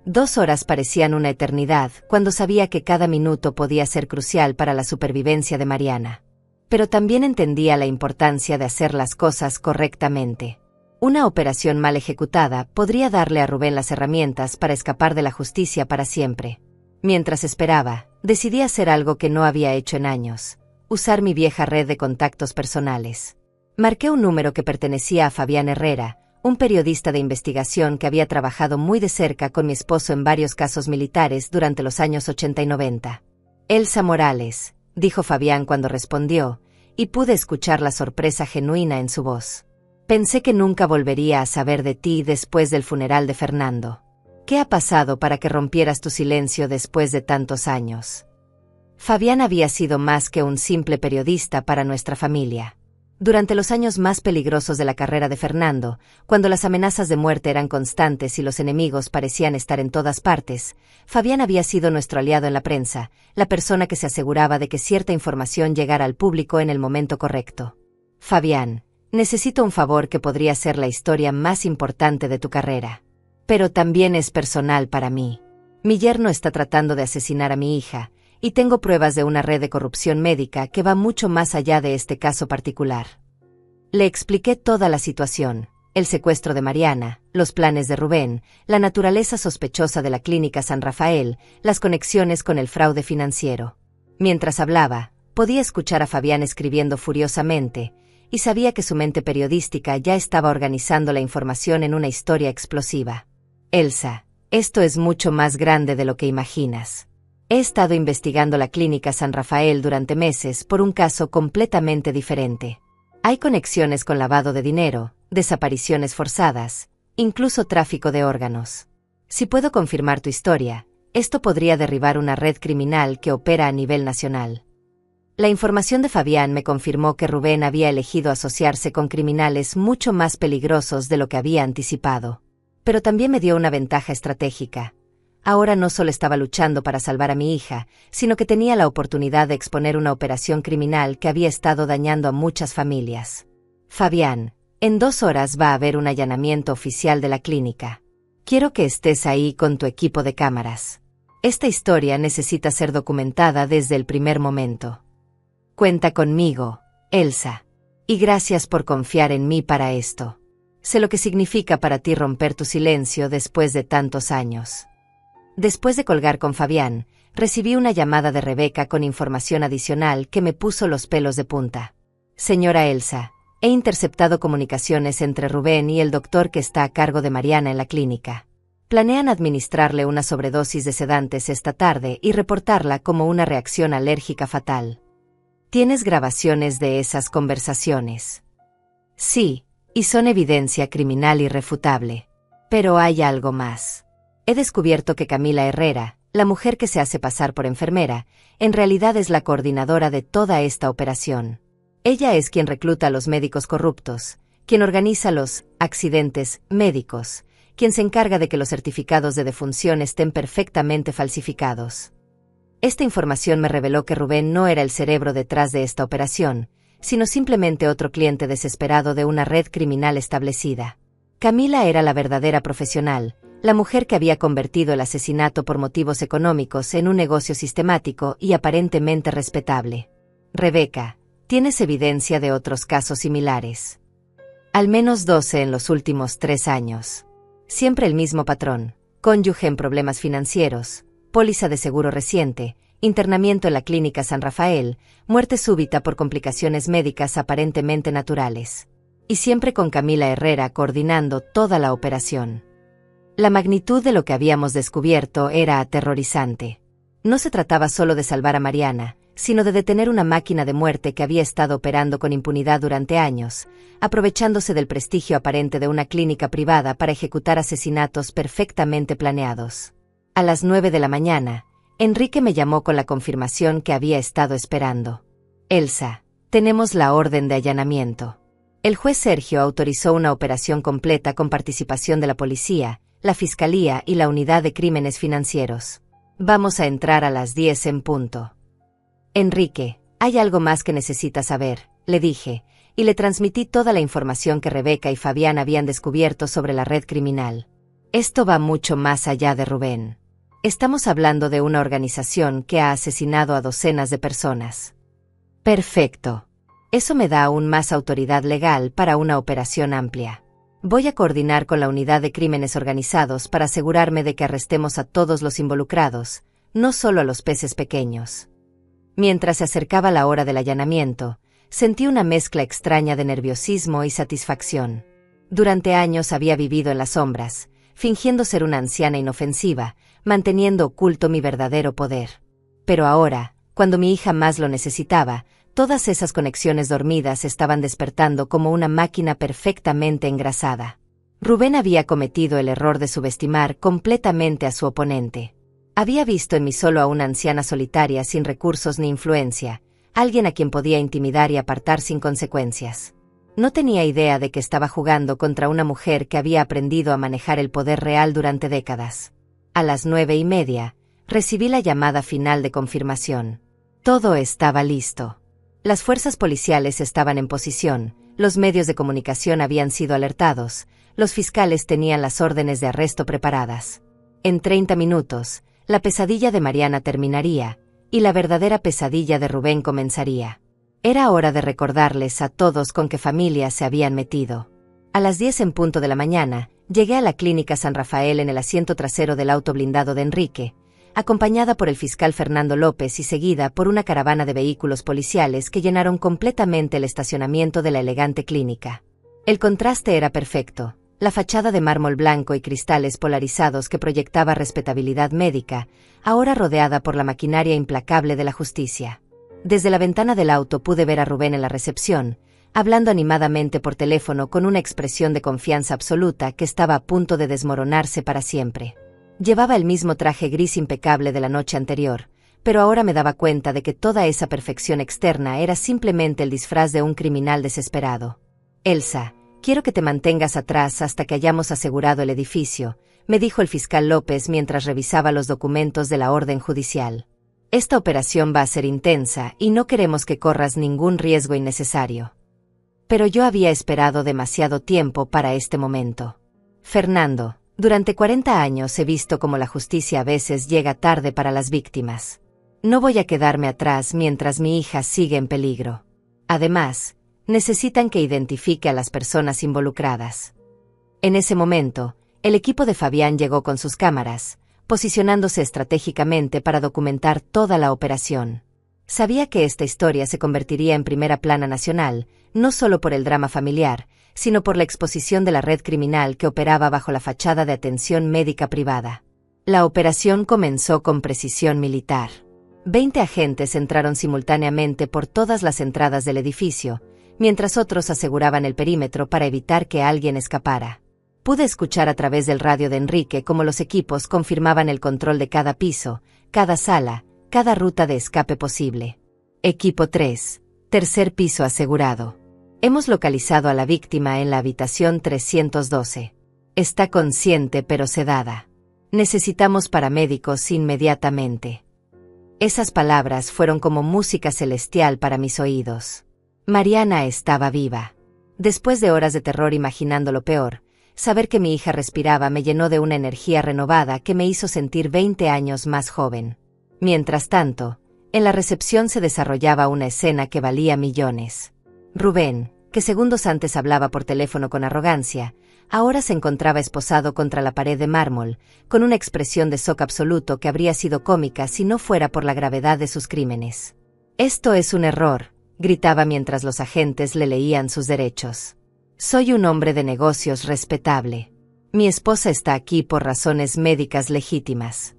[SPEAKER 1] 2 horas parecían una eternidad cuando sabía que cada minuto podía ser crucial para la supervivencia de Mariana. Pero también entendía la importancia de hacer las cosas correctamente. Una operación mal ejecutada podría darle a Rubén las herramientas para escapar de la justicia para siempre. Mientras esperaba, decidí hacer algo que no había hecho en años: usar mi vieja red de contactos personales. Marqué un número que pertenecía a Fabián Herrera, un periodista de investigación que había trabajado muy de cerca con mi esposo en varios casos militares durante los años 80 y 90. Elsa Morales, dijo Fabián cuando respondió, y pude escuchar la sorpresa genuina en su voz. Pensé que nunca volvería a saber de ti después del funeral de Fernando. ¿Qué ha pasado para que rompieras tu silencio después de tantos años? Fabián había sido más que un simple periodista para nuestra familia. Durante los años más peligrosos de la carrera de Fernando, cuando las amenazas de muerte eran constantes y los enemigos parecían estar en todas partes, Fabián había sido nuestro aliado en la prensa, la persona que se aseguraba de que cierta información llegara al público en el momento correcto. Fabián, necesito un favor que podría ser la historia más importante de tu carrera. Pero también es personal para mí. Mi yerno está tratando de asesinar a mi hija, y tengo pruebas de una red de corrupción médica que va mucho más allá de este caso particular. Le expliqué toda la situación: el secuestro de Mariana, los planes de Rubén, la naturaleza sospechosa de la clínica San Rafael, las conexiones con el fraude financiero. Mientras hablaba, podía escuchar a Fabián escribiendo furiosamente, y sabía que su mente periodística ya estaba organizando la información en una historia explosiva. Elsa, esto es mucho más grande de lo que imaginas. He estado investigando la clínica San Rafael durante meses por un caso completamente diferente. Hay conexiones con lavado de dinero, desapariciones forzadas, incluso tráfico de órganos. Si puedo confirmar tu historia, esto podría derribar una red criminal que opera a nivel nacional. La información de Fabián me confirmó que Rubén había elegido asociarse con criminales mucho más peligrosos de lo que había anticipado. Pero también me dio una ventaja estratégica. Ahora no solo estaba luchando para salvar a mi hija, sino que tenía la oportunidad de exponer una operación criminal que había estado dañando a muchas familias. Fabián, en 2 horas va a haber un allanamiento oficial de la clínica. Quiero que estés ahí con tu equipo de cámaras. Esta historia necesita ser documentada desde el primer momento. Cuenta conmigo, Elsa. Y gracias por confiar en mí para esto. Sé lo que significa para ti romper tu silencio después de tantos años. Después de colgar con Fabián, recibí una llamada de Rebeca con información adicional que me puso los pelos de punta. Señora Elsa, he interceptado comunicaciones entre Rubén y el doctor que está a cargo de Mariana en la clínica. Planean administrarle una sobredosis de sedantes esta tarde y reportarla como una reacción alérgica fatal. ¿Tienes grabaciones de esas conversaciones? Sí, y son evidencia criminal irrefutable. Pero hay algo más. He descubierto que Camila Herrera, la mujer que se hace pasar por enfermera, en realidad es la coordinadora de toda esta operación. Ella es quien recluta a los médicos corruptos, quien organiza los accidentes médicos, quien se encarga de que los certificados de defunción estén perfectamente falsificados. Esta información me reveló que Rubén no era el cerebro detrás de esta operación, sino simplemente otro cliente desesperado de una red criminal establecida. Camila era la verdadera profesional, la mujer que había convertido el asesinato por motivos económicos en un negocio sistemático y aparentemente respetable. Rebeca, ¿tienes evidencia de otros casos similares? Al menos 12 en los últimos 3 años. Siempre el mismo patrón: cónyuge en problemas financieros, póliza de seguro reciente, internamiento en la clínica San Rafael, muerte súbita por complicaciones médicas aparentemente naturales. Y siempre con Camila Herrera coordinando toda la operación. La magnitud de lo que habíamos descubierto era aterrorizante. No se trataba solo de salvar a Mariana, sino de detener una máquina de muerte que había estado operando con impunidad durante años, aprovechándose del prestigio aparente de una clínica privada para ejecutar asesinatos perfectamente planeados. A las 9 de la mañana, Enrique me llamó con la confirmación que había estado esperando. Elsa, tenemos la orden de allanamiento. El juez Sergio autorizó una operación completa con participación de la policía, la Fiscalía y la Unidad de Crímenes Financieros. Vamos a entrar a las 10 en punto. Enrique, hay algo más que necesitas saber, le dije, y le transmití toda la información que Rebeca y Fabián habían descubierto sobre la red criminal. Esto va mucho más allá de Rubén. Estamos hablando de una organización que ha asesinado a docenas de personas. Perfecto. Eso me da aún más autoridad legal para una operación amplia. Voy a coordinar con la Unidad de Crímenes Organizados para asegurarme de que arrestemos a todos los involucrados, no solo a los peces pequeños. Mientras se acercaba la hora del allanamiento, sentí una mezcla extraña de nerviosismo y satisfacción. Durante años había vivido en las sombras, fingiendo ser una anciana inofensiva, manteniendo oculto mi verdadero poder. Pero ahora, cuando mi hija más lo necesitaba, todas esas conexiones dormidas estaban despertando como una máquina perfectamente engrasada. Rubén había cometido el error de subestimar completamente a su oponente. Había visto en mí solo a una anciana solitaria sin recursos ni influencia, alguien a quien podía intimidar y apartar sin consecuencias. No tenía idea de que estaba jugando contra una mujer que había aprendido a manejar el poder real durante décadas. A las 9:30, recibí la llamada final de confirmación. Todo estaba listo. Las fuerzas policiales estaban en posición, los medios de comunicación habían sido alertados, los fiscales tenían las órdenes de arresto preparadas. En 30 minutos, la pesadilla de Mariana terminaría, y la verdadera pesadilla de Rubén comenzaría. Era hora de recordarles a todos con qué familia se habían metido. A las 10 en punto de la mañana, llegué a la clínica San Rafael en el asiento trasero del auto blindado de Enrique, acompañada por el fiscal Fernando López y seguida por una caravana de vehículos policiales que llenaron completamente el estacionamiento de la elegante clínica. El contraste era perfecto. La fachada de mármol blanco y cristales polarizados que proyectaba respetabilidad médica, ahora rodeada por la maquinaria implacable de la justicia. Desde la ventana del auto pude ver a Rubén en la recepción, hablando animadamente por teléfono con una expresión de confianza absoluta que estaba a punto de desmoronarse para siempre. Llevaba el mismo traje gris impecable de la noche anterior, pero ahora me daba cuenta de que toda esa perfección externa era simplemente el disfraz de un criminal desesperado. «Elsa, quiero que te mantengas atrás hasta que hayamos asegurado el edificio», me dijo el fiscal López mientras revisaba los documentos de la orden judicial. «Esta operación va a ser intensa y no queremos que corras ningún riesgo innecesario». Pero yo había esperado demasiado tiempo para este momento. «Fernando, durante 40 años he visto cómo la justicia a veces llega tarde para las víctimas. No voy a quedarme atrás mientras mi hija sigue en peligro. Además, necesitan que identifique a las personas involucradas». En ese momento, el equipo de Fabián llegó con sus cámaras, posicionándose estratégicamente para documentar toda la operación. Sabía que esta historia se convertiría en primera plana nacional, no solo por el drama familiar, sino por la exposición de la red criminal que operaba bajo la fachada de atención médica privada. La operación comenzó con precisión militar. 20 agentes entraron simultáneamente por todas las entradas del edificio, mientras otros aseguraban el perímetro para evitar que alguien escapara. Pude escuchar a través del radio de Enrique cómo los equipos confirmaban el control de cada piso, cada sala, cada ruta de escape posible. Equipo 3, tercer piso asegurado. Hemos localizado a la víctima en la habitación 312. Está consciente pero sedada. Necesitamos paramédicos inmediatamente. Esas palabras fueron como música celestial para mis oídos. Mariana estaba viva. Después de horas de terror imaginando lo peor, saber que mi hija respiraba me llenó de una energía renovada que me hizo sentir 20 años más joven. Mientras tanto, en la recepción se desarrollaba una escena que valía millones. Rubén, que segundos antes hablaba por teléfono con arrogancia, ahora se encontraba esposado contra la pared de mármol, con una expresión de shock absoluto que habría sido cómica si no fuera por la gravedad de sus crímenes. «Esto es un error», gritaba mientras los agentes le leían sus derechos. «Soy un hombre de negocios respetable. Mi esposa está aquí por razones médicas legítimas».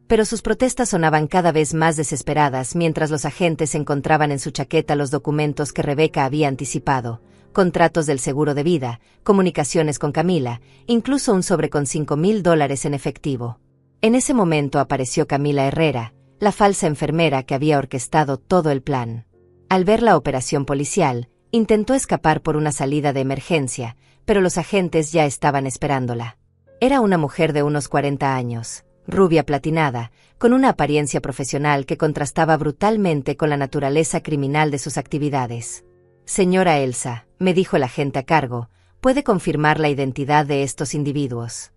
[SPEAKER 1] Pero sus protestas sonaban cada vez más desesperadas mientras los agentes encontraban en su chaqueta los documentos que Rebeca había anticipado, contratos del seguro de vida, comunicaciones con Camila, incluso un sobre con $5,000 en efectivo. En ese momento apareció Camila Herrera, la falsa enfermera que había orquestado todo el plan. Al ver la operación policial, intentó escapar por una salida de emergencia, pero los agentes ya estaban esperándola. Era una mujer de unos 40 años, rubia platinada, con una apariencia profesional que contrastaba brutalmente con la naturaleza criminal de sus actividades. «Señora Elsa», me dijo el agente a cargo, «¿puede confirmar la identidad de estos individuos?».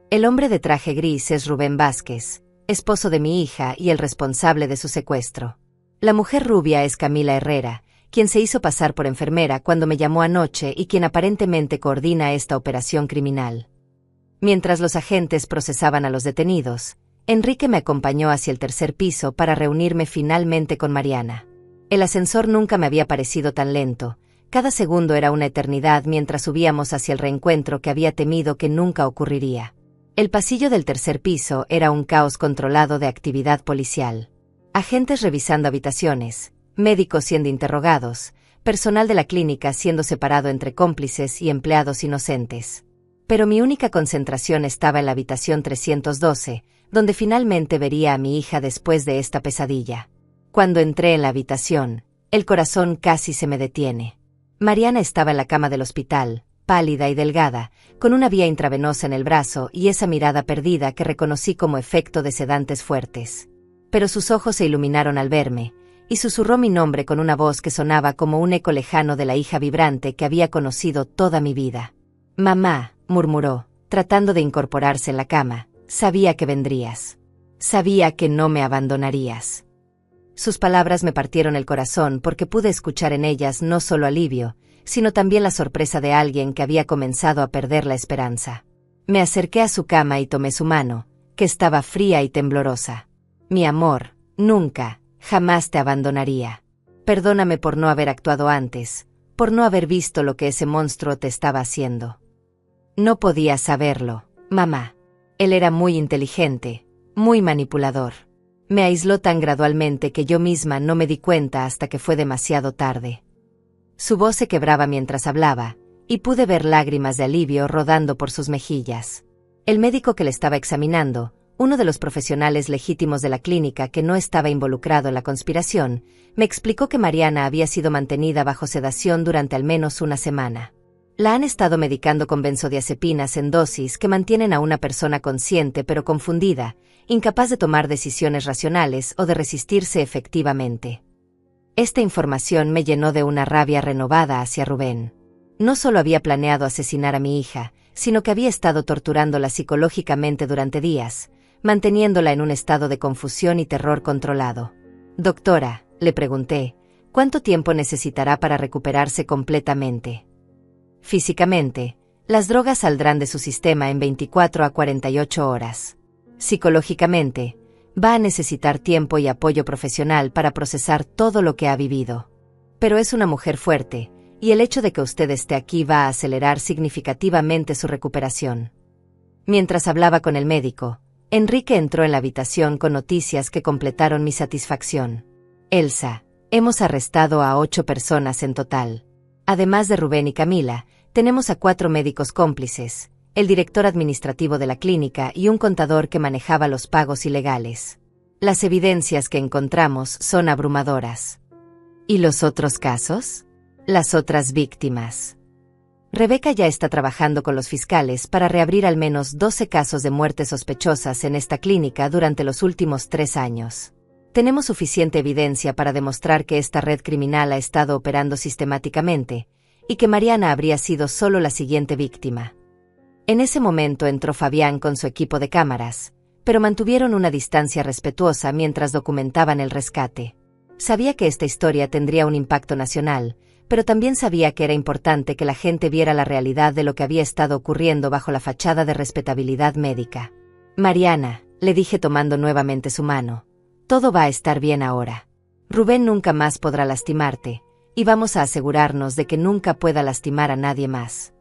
[SPEAKER 1] El hombre de traje gris es Rubén Vázquez, esposo de mi hija y el responsable de su secuestro. La mujer rubia es Camila Herrera, quien se hizo pasar por enfermera cuando me llamó anoche y quien aparentemente coordina esta operación criminal. Mientras los agentes procesaban a los detenidos, Enrique me acompañó hacia el tercer piso para reunirme finalmente con Mariana. El ascensor nunca me había parecido tan lento, cada segundo era una eternidad mientras subíamos hacia el reencuentro que había temido que nunca ocurriría. El pasillo del tercer piso era un caos controlado de actividad policial. Agentes revisando habitaciones, médicos siendo interrogados, personal de la clínica siendo separado entre cómplices y empleados inocentes. Pero mi única concentración estaba en la habitación 312, donde finalmente vería a mi hija después de esta pesadilla. Cuando entré en la habitación, el corazón casi se me detiene. Mariana estaba en la cama del hospital, pálida y delgada, con una vía intravenosa en el brazo y esa mirada perdida que reconocí como efecto de sedantes fuertes. Pero sus ojos se iluminaron al verme, y susurró mi nombre con una voz que sonaba como un eco lejano de la hija vibrante que había conocido toda mi vida. «Mamá», murmuró, tratando de incorporarse en la cama, «sabía que vendrías. Sabía que no me abandonarías». Sus palabras me partieron el corazón porque pude escuchar en ellas no solo alivio, sino también la sorpresa de alguien que había comenzado a perder la esperanza. Me acerqué a su cama y tomé su mano, que estaba fría y temblorosa. «Mi amor, nunca, jamás te abandonaría. Perdóname por no haber actuado antes, por no haber visto lo que ese monstruo te estaba haciendo». No podía saberlo, mamá. Él era muy inteligente, muy manipulador. Me aisló tan gradualmente que yo misma no me di cuenta hasta que fue demasiado tarde. Su voz se quebraba mientras hablaba, y pude ver lágrimas de alivio rodando por sus mejillas. El médico que le estaba examinando, uno de los profesionales legítimos de la clínica que no estaba involucrado en la conspiración, me explicó que Mariana había sido mantenida bajo sedación durante al menos una semana. La han estado medicando con benzodiazepinas en dosis que mantienen a una persona consciente pero confundida, incapaz de tomar decisiones racionales o de resistirse efectivamente. Esta información me llenó de una rabia renovada hacia Rubén. No solo había planeado asesinar a mi hija, sino que había estado torturándola psicológicamente durante días, manteniéndola en un estado de confusión y terror controlado. «Doctora», le pregunté, «¿cuánto tiempo necesitará para recuperarse completamente?» Físicamente, las drogas saldrán de su sistema en 24 a 48 horas. Psicológicamente, va a necesitar tiempo y apoyo profesional para procesar todo lo que ha vivido. Pero es una mujer fuerte, y el hecho de que usted esté aquí va a acelerar significativamente su recuperación. Mientras hablaba con el médico, Enrique entró en la habitación con noticias que completaron mi satisfacción. «Elsa, hemos arrestado a 8 personas en total. Además de Rubén y Camila, tenemos a 4 médicos cómplices, el director administrativo de la clínica y un contador que manejaba los pagos ilegales. Las evidencias que encontramos son abrumadoras». «¿Y los otros casos? Las otras víctimas». Rebeca ya está trabajando con los fiscales para reabrir al menos 12 casos de muertes sospechosas en esta clínica durante los últimos 3 años. Tenemos suficiente evidencia para demostrar que esta red criminal ha estado operando sistemáticamente, y que Mariana habría sido solo la siguiente víctima. En ese momento entró Fabián con su equipo de cámaras, pero mantuvieron una distancia respetuosa mientras documentaban el rescate. Sabía que esta historia tendría un impacto nacional, pero también sabía que era importante que la gente viera la realidad de lo que había estado ocurriendo bajo la fachada de respetabilidad médica. «Mariana», le dije tomando nuevamente su mano, «todo va a estar bien ahora. Rubén nunca más podrá lastimarte, y vamos a asegurarnos de que nunca pueda lastimar a nadie más».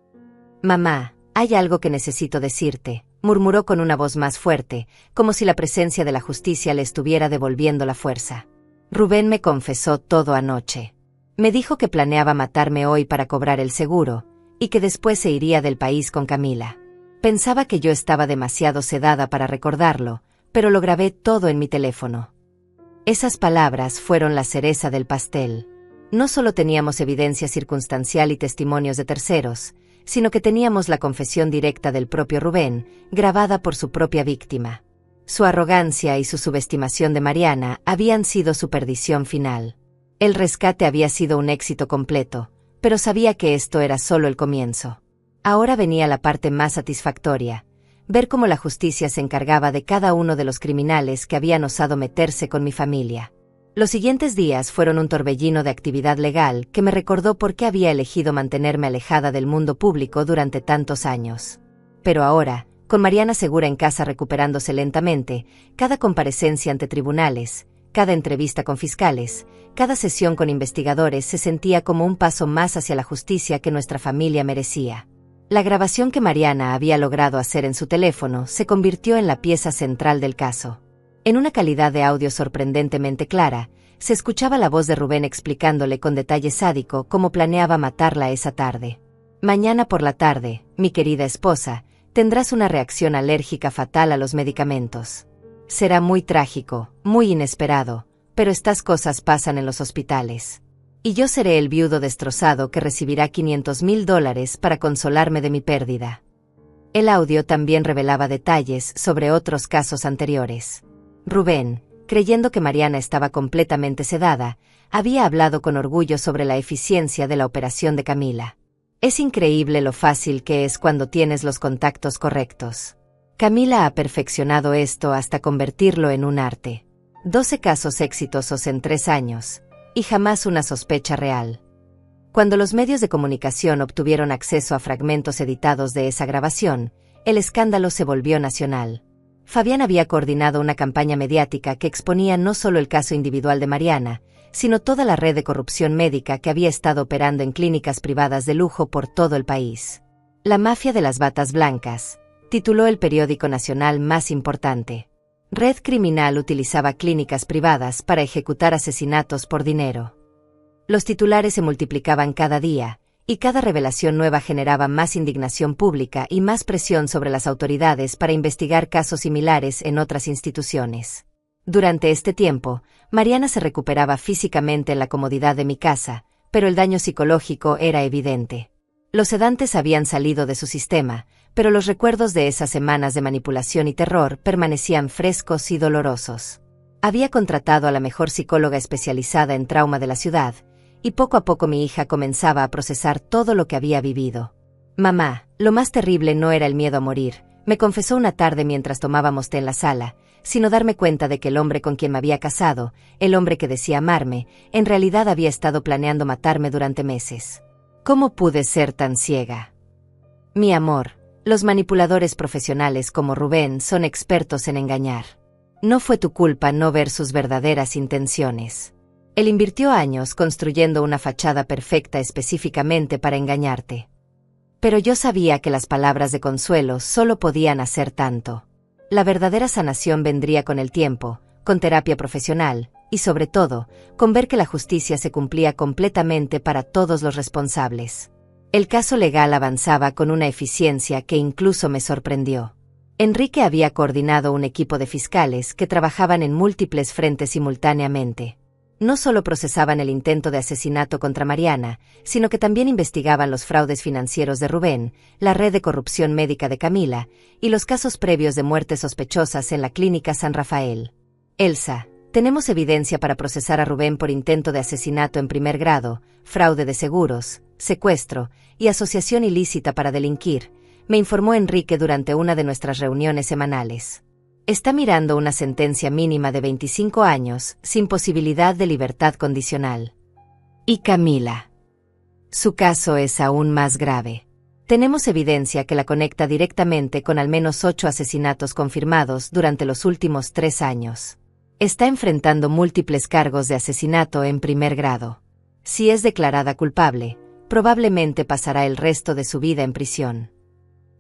[SPEAKER 1] «Mamá, hay algo que necesito decirte», murmuró con una voz más fuerte, como si la presencia de la justicia le estuviera devolviendo la fuerza. «Rubén me confesó todo anoche. Me dijo que planeaba matarme hoy para cobrar el seguro, y que después se iría del país con Camila. Pensaba que yo estaba demasiado sedada para recordarlo, pero lo grabé todo en mi teléfono». Esas palabras fueron la cereza del pastel. No solo teníamos evidencia circunstancial y testimonios de terceros, sino que teníamos la confesión directa del propio Rubén, grabada por su propia víctima. Su arrogancia y su subestimación de Mariana habían sido su perdición final. El rescate había sido un éxito completo, pero sabía que esto era solo el comienzo. Ahora venía la parte más satisfactoria: ver cómo la justicia se encargaba de cada uno de los criminales que habían osado meterse con mi familia. Los siguientes días fueron un torbellino de actividad legal que me recordó por qué había elegido mantenerme alejada del mundo público durante tantos años. Pero ahora, con Mariana segura en casa recuperándose lentamente, cada comparecencia ante tribunales, cada entrevista con fiscales, cada sesión con investigadores se sentía como un paso más hacia la justicia que nuestra familia merecía. La grabación que Mariana había logrado hacer en su teléfono se convirtió en la pieza central del caso. En una calidad de audio sorprendentemente clara, se escuchaba la voz de Rubén explicándole con detalle sádico cómo planeaba matarla esa tarde. Mañana por la tarde, mi querida esposa, tendrás una reacción alérgica fatal a los medicamentos. Será muy trágico, muy inesperado, pero estas cosas pasan en los hospitales. Y yo seré el viudo destrozado que recibirá $500,000 para consolarme de mi pérdida. El audio también revelaba detalles sobre otros casos anteriores. Rubén, creyendo que Mariana estaba completamente sedada, había hablado con orgullo sobre la eficiencia de la operación de Camila. Es increíble lo fácil que es cuando tienes los contactos correctos. Camila ha perfeccionado esto hasta convertirlo en un arte. 12 casos exitosos en 3 años, y jamás una sospecha real. Cuando los medios de comunicación obtuvieron acceso a fragmentos editados de esa grabación, el escándalo se volvió nacional. Fabián había coordinado una campaña mediática que exponía no solo el caso individual de Mariana, sino toda la red de corrupción médica que había estado operando en clínicas privadas de lujo por todo el país. La mafia de las batas blancas, tituló el periódico nacional más importante. Red criminal utilizaba clínicas privadas para ejecutar asesinatos por dinero. Los titulares se multiplicaban cada día, y cada revelación nueva generaba más indignación pública y más presión sobre las autoridades para investigar casos similares en otras instituciones. Durante este tiempo, Mariana se recuperaba físicamente en la comodidad de mi casa, pero el daño psicológico era evidente. Los sedantes habían salido de su sistema, pero los recuerdos de esas semanas de manipulación y terror permanecían frescos y dolorosos. Había contratado a la mejor psicóloga especializada en trauma de la ciudad, y poco a poco mi hija comenzaba a procesar todo lo que había vivido. Mamá, lo más terrible no era el miedo a morir, me confesó una tarde mientras tomábamos té en la sala, sino darme cuenta de que el hombre con quien me había casado, el hombre que decía amarme, en realidad había estado planeando matarme durante meses. ¿Cómo pude ser tan ciega? Mi amor, los manipuladores profesionales como Rubén son expertos en engañar. No fue tu culpa no ver sus verdaderas intenciones. Él invirtió años construyendo una fachada perfecta específicamente para engañarte. Pero yo sabía que las palabras de consuelo solo podían hacer tanto. La verdadera sanación vendría con el tiempo, con terapia profesional, y sobre todo, con ver que la justicia se cumplía completamente para todos los responsables. El caso legal avanzaba con una eficiencia que incluso me sorprendió. Enrique había coordinado un equipo de fiscales que trabajaban en múltiples frentes simultáneamente. No solo procesaban el intento de asesinato contra Mariana, sino que también investigaban los fraudes financieros de Rubén, la red de corrupción médica de Camila, y los casos previos de muertes sospechosas en la clínica San Rafael. Elsa, tenemos evidencia para procesar a Rubén por intento de asesinato en primer grado, fraude de seguros, secuestro y asociación ilícita para delinquir, me informó Enrique durante una de nuestras reuniones semanales. Está mirando una sentencia mínima de 25 años, sin posibilidad de libertad condicional. Y Camila. Su caso es aún más grave. Tenemos evidencia que la conecta directamente con al menos 8 asesinatos confirmados durante los últimos 3 años. Está enfrentando múltiples cargos de asesinato en primer grado. Si es declarada culpable, probablemente pasará el resto de su vida en prisión.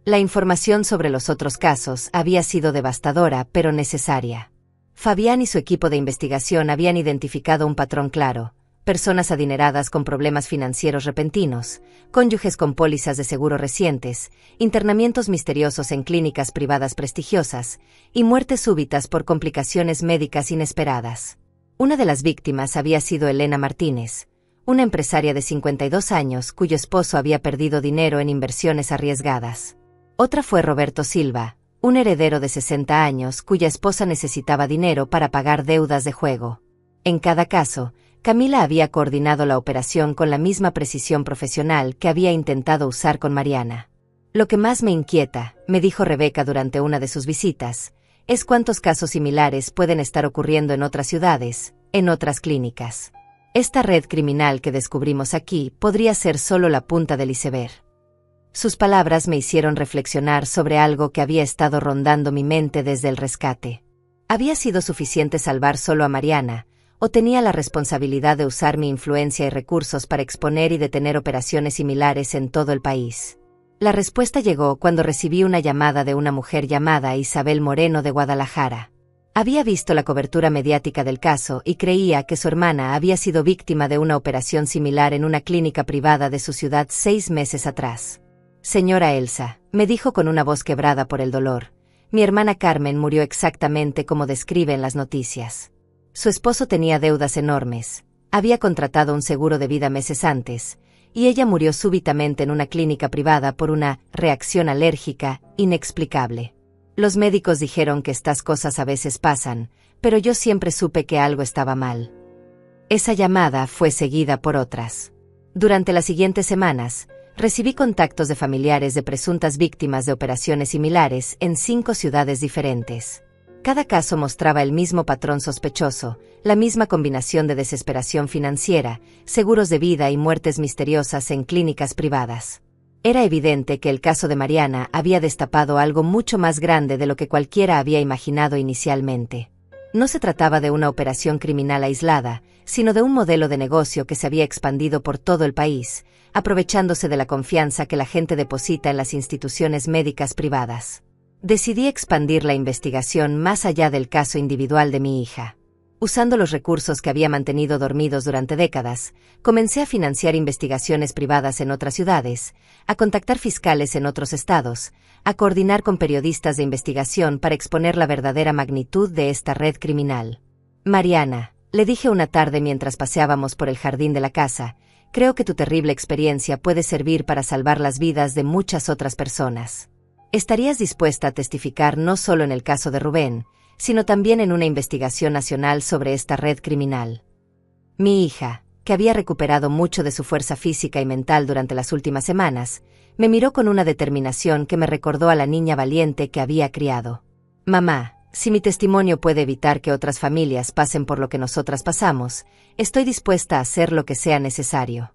[SPEAKER 1] La información sobre los otros casos había sido devastadora pero necesaria. Fabián y su equipo de investigación habían identificado un patrón claro: personas adineradas con problemas financieros repentinos, cónyuges con pólizas de seguro recientes, internamientos misteriosos en clínicas privadas prestigiosas, y muertes súbitas por complicaciones médicas inesperadas. Una de las víctimas había sido Elena Martínez, una empresaria de 52 años cuyo esposo había perdido dinero en inversiones arriesgadas. Otra fue Roberto Silva, un heredero de 60 años cuya esposa necesitaba dinero para pagar deudas de juego. En cada caso, Camila había coordinado la operación con la misma precisión profesional que había intentado usar con Mariana. Lo que más me inquieta, me dijo Rebeca durante una de sus visitas, es cuántos casos similares pueden estar ocurriendo en otras ciudades, en otras clínicas. Esta red criminal que descubrimos aquí podría ser solo la punta del iceberg. Sus palabras me hicieron reflexionar sobre algo que había estado rondando mi mente desde el rescate. ¿Había sido suficiente salvar solo a Mariana, o tenía la responsabilidad de usar mi influencia y recursos para exponer y detener operaciones similares en todo el país? La respuesta llegó cuando recibí una llamada de una mujer llamada Isabel Moreno de Guadalajara. Había visto la cobertura mediática del caso y creía que su hermana había sido víctima de una operación similar en una clínica privada de su ciudad 6 meses atrás. Señora Elsa, me dijo con una voz quebrada por el dolor, mi hermana Carmen murió exactamente como describe en las noticias. Su esposo tenía deudas enormes, había contratado un seguro de vida meses antes, y ella murió súbitamente en una clínica privada por una reacción alérgica inexplicable. Los médicos dijeron que estas cosas a veces pasan, pero yo siempre supe que algo estaba mal. Esa llamada fue seguida por otras. Durante las siguientes semanas, recibí contactos de familiares de presuntas víctimas de operaciones similares en 5 ciudades diferentes. Cada caso mostraba el mismo patrón sospechoso, la misma combinación de desesperación financiera, seguros de vida y muertes misteriosas en clínicas privadas. Era evidente que el caso de Mariana había destapado algo mucho más grande de lo que cualquiera había imaginado inicialmente. No se trataba de una operación criminal aislada, sino de un modelo de negocio que se había expandido por todo el país, aprovechándose de la confianza que la gente deposita en las instituciones médicas privadas. Decidí expandir la investigación más allá del caso individual de mi hija. Usando los recursos que había mantenido dormidos durante décadas, comencé a financiar investigaciones privadas en otras ciudades, a contactar fiscales en otros estados, a coordinar con periodistas de investigación para exponer la verdadera magnitud de esta red criminal. Mariana, le dije una tarde mientras paseábamos por el jardín de la casa, creo que tu terrible experiencia puede servir para salvar las vidas de muchas otras personas. ¿Estarías dispuesta a testificar no solo en el caso de Rubén, sino también en una investigación nacional sobre esta red criminal? Mi hija, que había recuperado mucho de su fuerza física y mental durante las últimas semanas, me miró con una determinación que me recordó a la niña valiente que había criado. Mamá, si mi testimonio puede evitar que otras familias pasen por lo que nosotras pasamos, estoy dispuesta a hacer lo que sea necesario.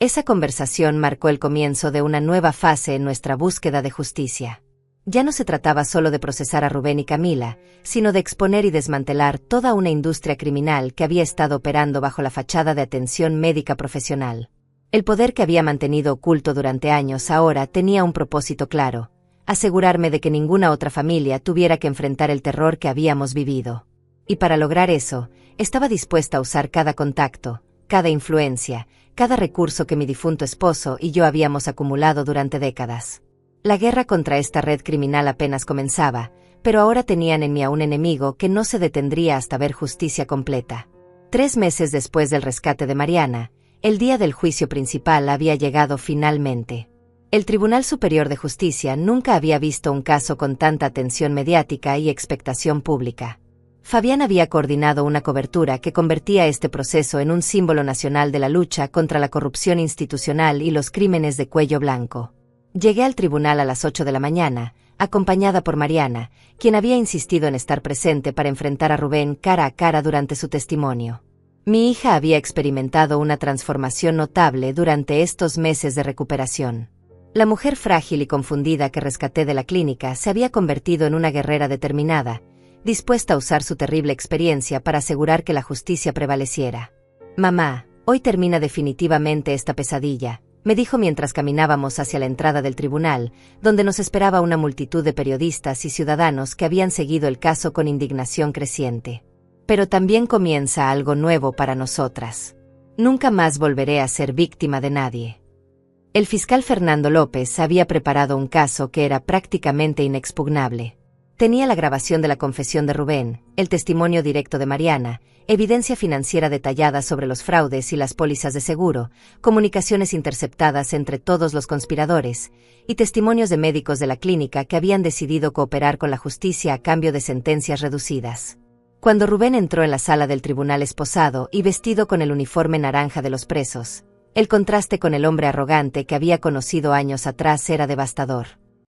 [SPEAKER 1] Esa conversación marcó el comienzo de una nueva fase en nuestra búsqueda de justicia. Ya no se trataba solo de procesar a Rubén y Camila, sino de exponer y desmantelar toda una industria criminal que había estado operando bajo la fachada de atención médica profesional. El poder que había mantenido oculto durante años ahora tenía un propósito claro: asegurarme de que ninguna otra familia tuviera que enfrentar el terror que habíamos vivido. Y para lograr eso, estaba dispuesta a usar cada contacto, cada influencia, cada recurso que mi difunto esposo y yo habíamos acumulado durante décadas. La guerra contra esta red criminal apenas comenzaba, pero ahora tenían en mí a un enemigo que no se detendría hasta ver justicia completa. 3 meses después del rescate de Mariana, el día del juicio principal había llegado finalmente. El Tribunal Superior de Justicia nunca había visto un caso con tanta atención mediática y expectación pública. Fabián había coordinado una cobertura que convertía este proceso en un símbolo nacional de la lucha contra la corrupción institucional y los crímenes de cuello blanco. Llegué al tribunal a las 8 de la mañana, acompañada por Mariana, quien había insistido en estar presente para enfrentar a Rubén cara a cara durante su testimonio. Mi hija había experimentado una transformación notable durante estos meses de recuperación. La mujer frágil y confundida que rescaté de la clínica se había convertido en una guerrera determinada, dispuesta a usar su terrible experiencia para asegurar que la justicia prevaleciera. Mamá, hoy termina definitivamente esta pesadilla, me dijo mientras caminábamos hacia la entrada del tribunal, donde nos esperaba una multitud de periodistas y ciudadanos que habían seguido el caso con indignación creciente. Pero también comienza algo nuevo para nosotras. Nunca más volveré a ser víctima de nadie. El fiscal Fernando López había preparado un caso que era prácticamente inexpugnable. Tenía la grabación de la confesión de Rubén, el testimonio directo de Mariana, evidencia financiera detallada sobre los fraudes y las pólizas de seguro, comunicaciones interceptadas entre todos los conspiradores, y testimonios de médicos de la clínica que habían decidido cooperar con la justicia a cambio de sentencias reducidas. Cuando Rubén entró en la sala del tribunal esposado y vestido con el uniforme naranja de los presos, El contraste con el hombre arrogante que había conocido años atrás era devastador.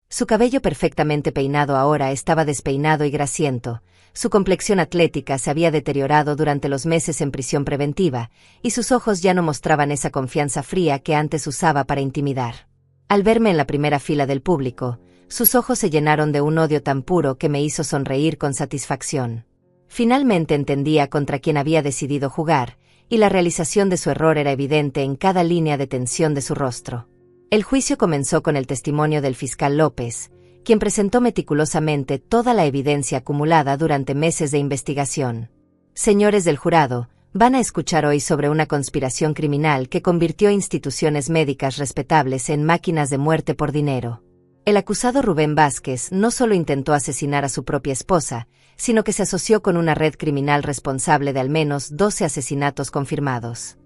[SPEAKER 1] Su cabello perfectamente peinado ahora estaba despeinado y grasiento, su complexión atlética se había deteriorado durante los meses en prisión preventiva, y sus ojos ya no mostraban esa confianza fría que antes usaba para intimidar. Al verme en la primera fila del público, sus ojos se llenaron de un odio tan puro que me hizo sonreír con satisfacción. Finalmente entendía contra quién había decidido jugar, y la realización de su error era evidente en cada línea de tensión de su rostro. El juicio comenzó con el testimonio del fiscal López, quien presentó meticulosamente toda la evidencia acumulada durante meses de investigación. Señores del jurado, van a escuchar hoy sobre una conspiración criminal que convirtió instituciones médicas respetables en máquinas de muerte por dinero. El acusado Rubén Vázquez no solo intentó asesinar a su propia esposa, sino que se asoció con una red criminal responsable de al menos 12 asesinatos confirmados.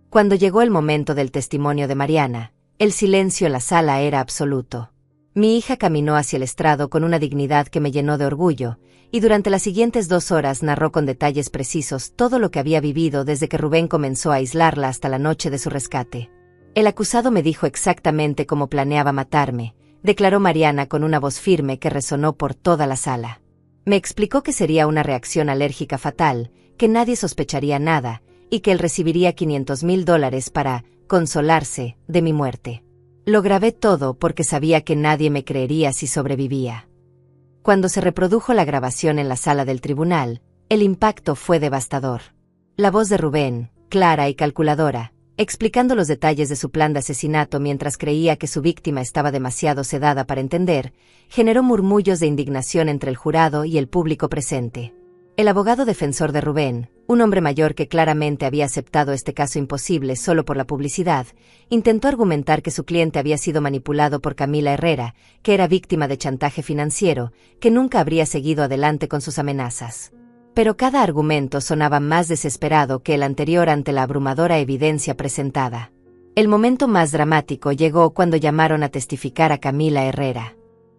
[SPEAKER 1] Cuando llegó el momento del testimonio de Mariana, el silencio en la sala era absoluto. Mi hija caminó hacia el estrado con una dignidad que me llenó de orgullo, y durante las siguientes 2 horas narró con detalles precisos todo lo que había vivido desde que Rubén comenzó a aislarla hasta la noche de su rescate. El acusado me dijo exactamente cómo planeaba matarme, declaró Mariana con una voz firme que resonó por toda la sala. Me explicó que sería una reacción alérgica fatal, que nadie sospecharía nada, y que él recibiría $500,000 para consolarse de mi muerte. Lo grabé todo porque sabía que nadie me creería si sobrevivía. Cuando se reprodujo la grabación en la sala del tribunal, el impacto fue devastador. La voz de Rubén, clara y calculadora, explicando los detalles de su plan de asesinato mientras creía que su víctima estaba demasiado sedada para entender, generó murmullos de indignación entre el jurado y el público presente. El abogado defensor de Rubén, un hombre mayor que claramente había aceptado este caso imposible solo por la publicidad, intentó argumentar que su cliente había sido manipulado por Camila Herrera, que era víctima de chantaje financiero, que nunca habría seguido adelante con sus amenazas. Pero cada argumento sonaba más desesperado que el anterior ante la abrumadora evidencia presentada. El momento más dramático llegó cuando llamaron a testificar a Camila Herrera.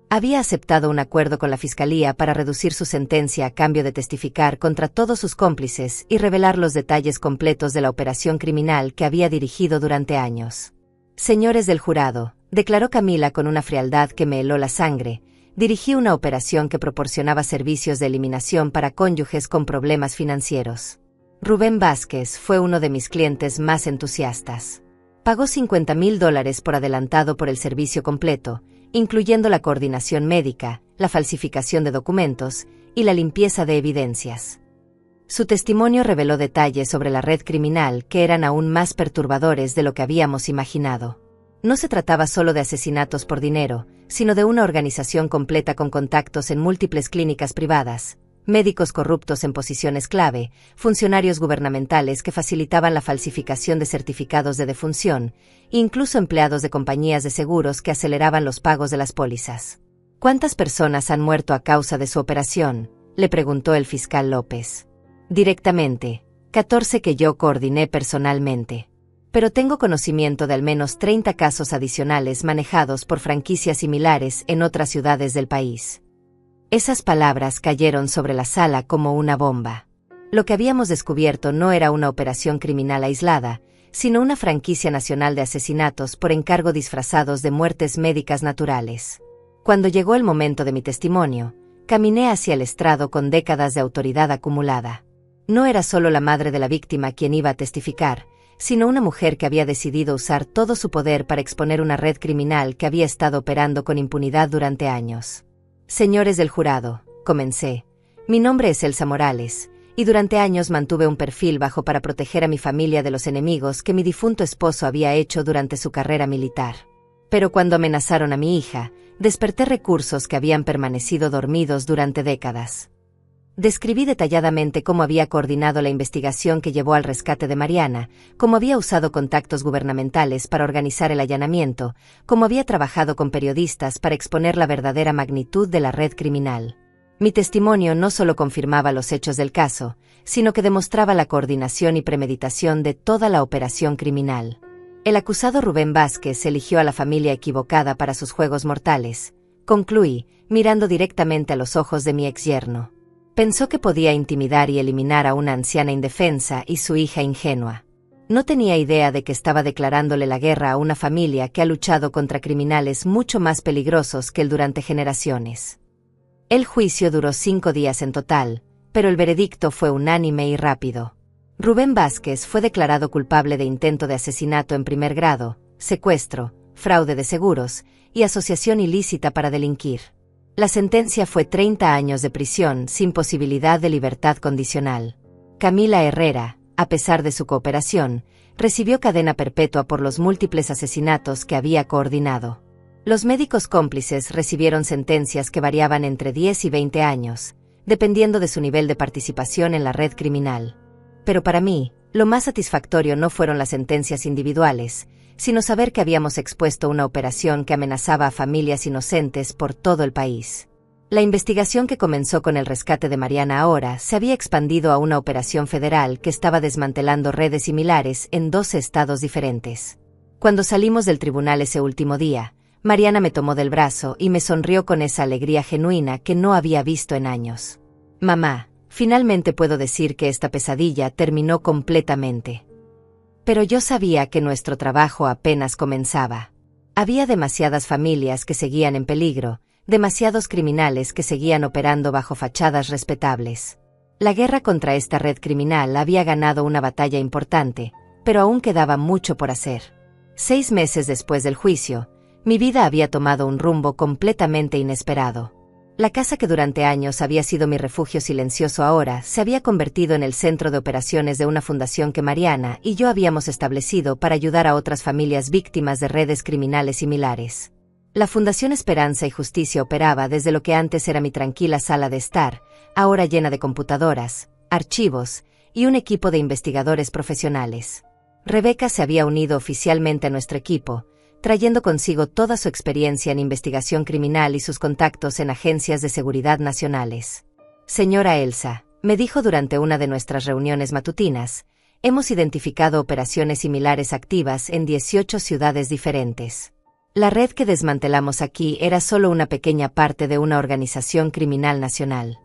[SPEAKER 1] Había aceptado un acuerdo con la fiscalía para reducir su sentencia a cambio de testificar contra todos sus cómplices y revelar los detalles completos de la operación criminal que había dirigido durante años. Señores del jurado, declaró Camila con una frialdad que me heló la sangre, dirigí una operación que proporcionaba servicios de eliminación para cónyuges con problemas financieros. Rubén Vázquez fue uno de mis clientes más entusiastas. Pagó $50,000 por adelantado por el servicio completo, incluyendo la coordinación médica, la falsificación de documentos y la limpieza de evidencias. Su testimonio reveló detalles sobre la red criminal que eran aún más perturbadores de lo que habíamos imaginado. No se trataba solo de asesinatos por dinero, sino de una organización completa con contactos en múltiples clínicas privadas, médicos corruptos en posiciones clave, funcionarios gubernamentales que facilitaban la falsificación de certificados de defunción, e incluso empleados de compañías de seguros que aceleraban los pagos de las pólizas. ¿Cuántas personas han muerto a causa de su operación?, le preguntó el fiscal López. Directamente, 14 que yo coordiné personalmente. Pero tengo conocimiento de al menos 30 casos adicionales manejados por franquicias similares en otras ciudades del país. Esas palabras cayeron sobre la sala como una bomba. Lo que habíamos descubierto no era una operación criminal aislada, sino una franquicia nacional de asesinatos por encargo disfrazados de muertes médicas naturales. Cuando llegó el momento de mi testimonio, caminé hacia el estrado con décadas de autoridad acumulada. No era solo la madre de la víctima quien iba a testificar, sino una mujer que había decidido usar todo su poder para exponer una red criminal que había estado operando con impunidad durante años. Señores del jurado, comencé. Mi nombre es Elsa Morales, y durante años mantuve un perfil bajo para proteger a mi familia de los enemigos que mi difunto esposo había hecho durante su carrera militar. Pero cuando amenazaron a mi hija, desperté recursos que habían permanecido dormidos durante décadas. Describí detalladamente cómo había coordinado la investigación que llevó al rescate de Mariana, cómo había usado contactos gubernamentales para organizar el allanamiento, cómo había trabajado con periodistas para exponer la verdadera magnitud de la red criminal. Mi testimonio no solo confirmaba los hechos del caso, sino que demostraba la coordinación y premeditación de toda la operación criminal. El acusado Rubén Vázquez eligió a la familia equivocada para sus juegos mortales, concluí, mirando directamente a los ojos de mi exyerno. Pensó que podía intimidar y eliminar a una anciana indefensa y su hija ingenua. No tenía idea de que estaba declarándole la guerra a una familia que ha luchado contra criminales mucho más peligrosos que él durante generaciones. El juicio duró 5 días en total, pero el veredicto fue unánime y rápido. Rubén Vázquez fue declarado culpable de intento de asesinato en primer grado, secuestro, fraude de seguros y asociación ilícita para delinquir. La sentencia fue 30 años de prisión sin posibilidad de libertad condicional. Camila Herrera, a pesar de su cooperación, recibió cadena perpetua por los múltiples asesinatos que había coordinado. Los médicos cómplices recibieron sentencias que variaban entre 10 y 20 años, dependiendo de su nivel de participación en la red criminal. Pero para mí, lo más satisfactorio no fueron las sentencias individuales, sino saber que habíamos expuesto una operación que amenazaba a familias inocentes por todo el país. La investigación que comenzó con el rescate de Mariana ahora se había expandido a una operación federal que estaba desmantelando redes similares en 12 estados diferentes. Cuando salimos del tribunal ese último día, Mariana me tomó del brazo y me sonrió con esa alegría genuina que no había visto en años. Mamá, finalmente puedo decir que esta pesadilla terminó completamente. Pero yo sabía que nuestro trabajo apenas comenzaba. Había demasiadas familias que seguían en peligro, demasiados criminales que seguían operando bajo fachadas respetables. La guerra contra esta red criminal había ganado una batalla importante, pero aún quedaba mucho por hacer. 6 meses después del juicio, mi vida había tomado un rumbo completamente inesperado. La casa que durante años había sido mi refugio silencioso ahora se había convertido en el centro de operaciones de una fundación que Mariana y yo habíamos establecido para ayudar a otras familias víctimas de redes criminales similares. La Fundación Esperanza y Justicia operaba desde lo que antes era mi tranquila sala de estar, ahora llena de computadoras, archivos y un equipo de investigadores profesionales. Rebeca se había unido oficialmente a nuestro equipo, trayendo consigo toda su experiencia en investigación criminal y sus contactos en agencias de seguridad nacionales. Señora Elsa, me dijo durante una de nuestras reuniones matutinas, hemos identificado operaciones similares activas en 18 ciudades diferentes. La red que desmantelamos aquí era solo una pequeña parte de una organización criminal nacional.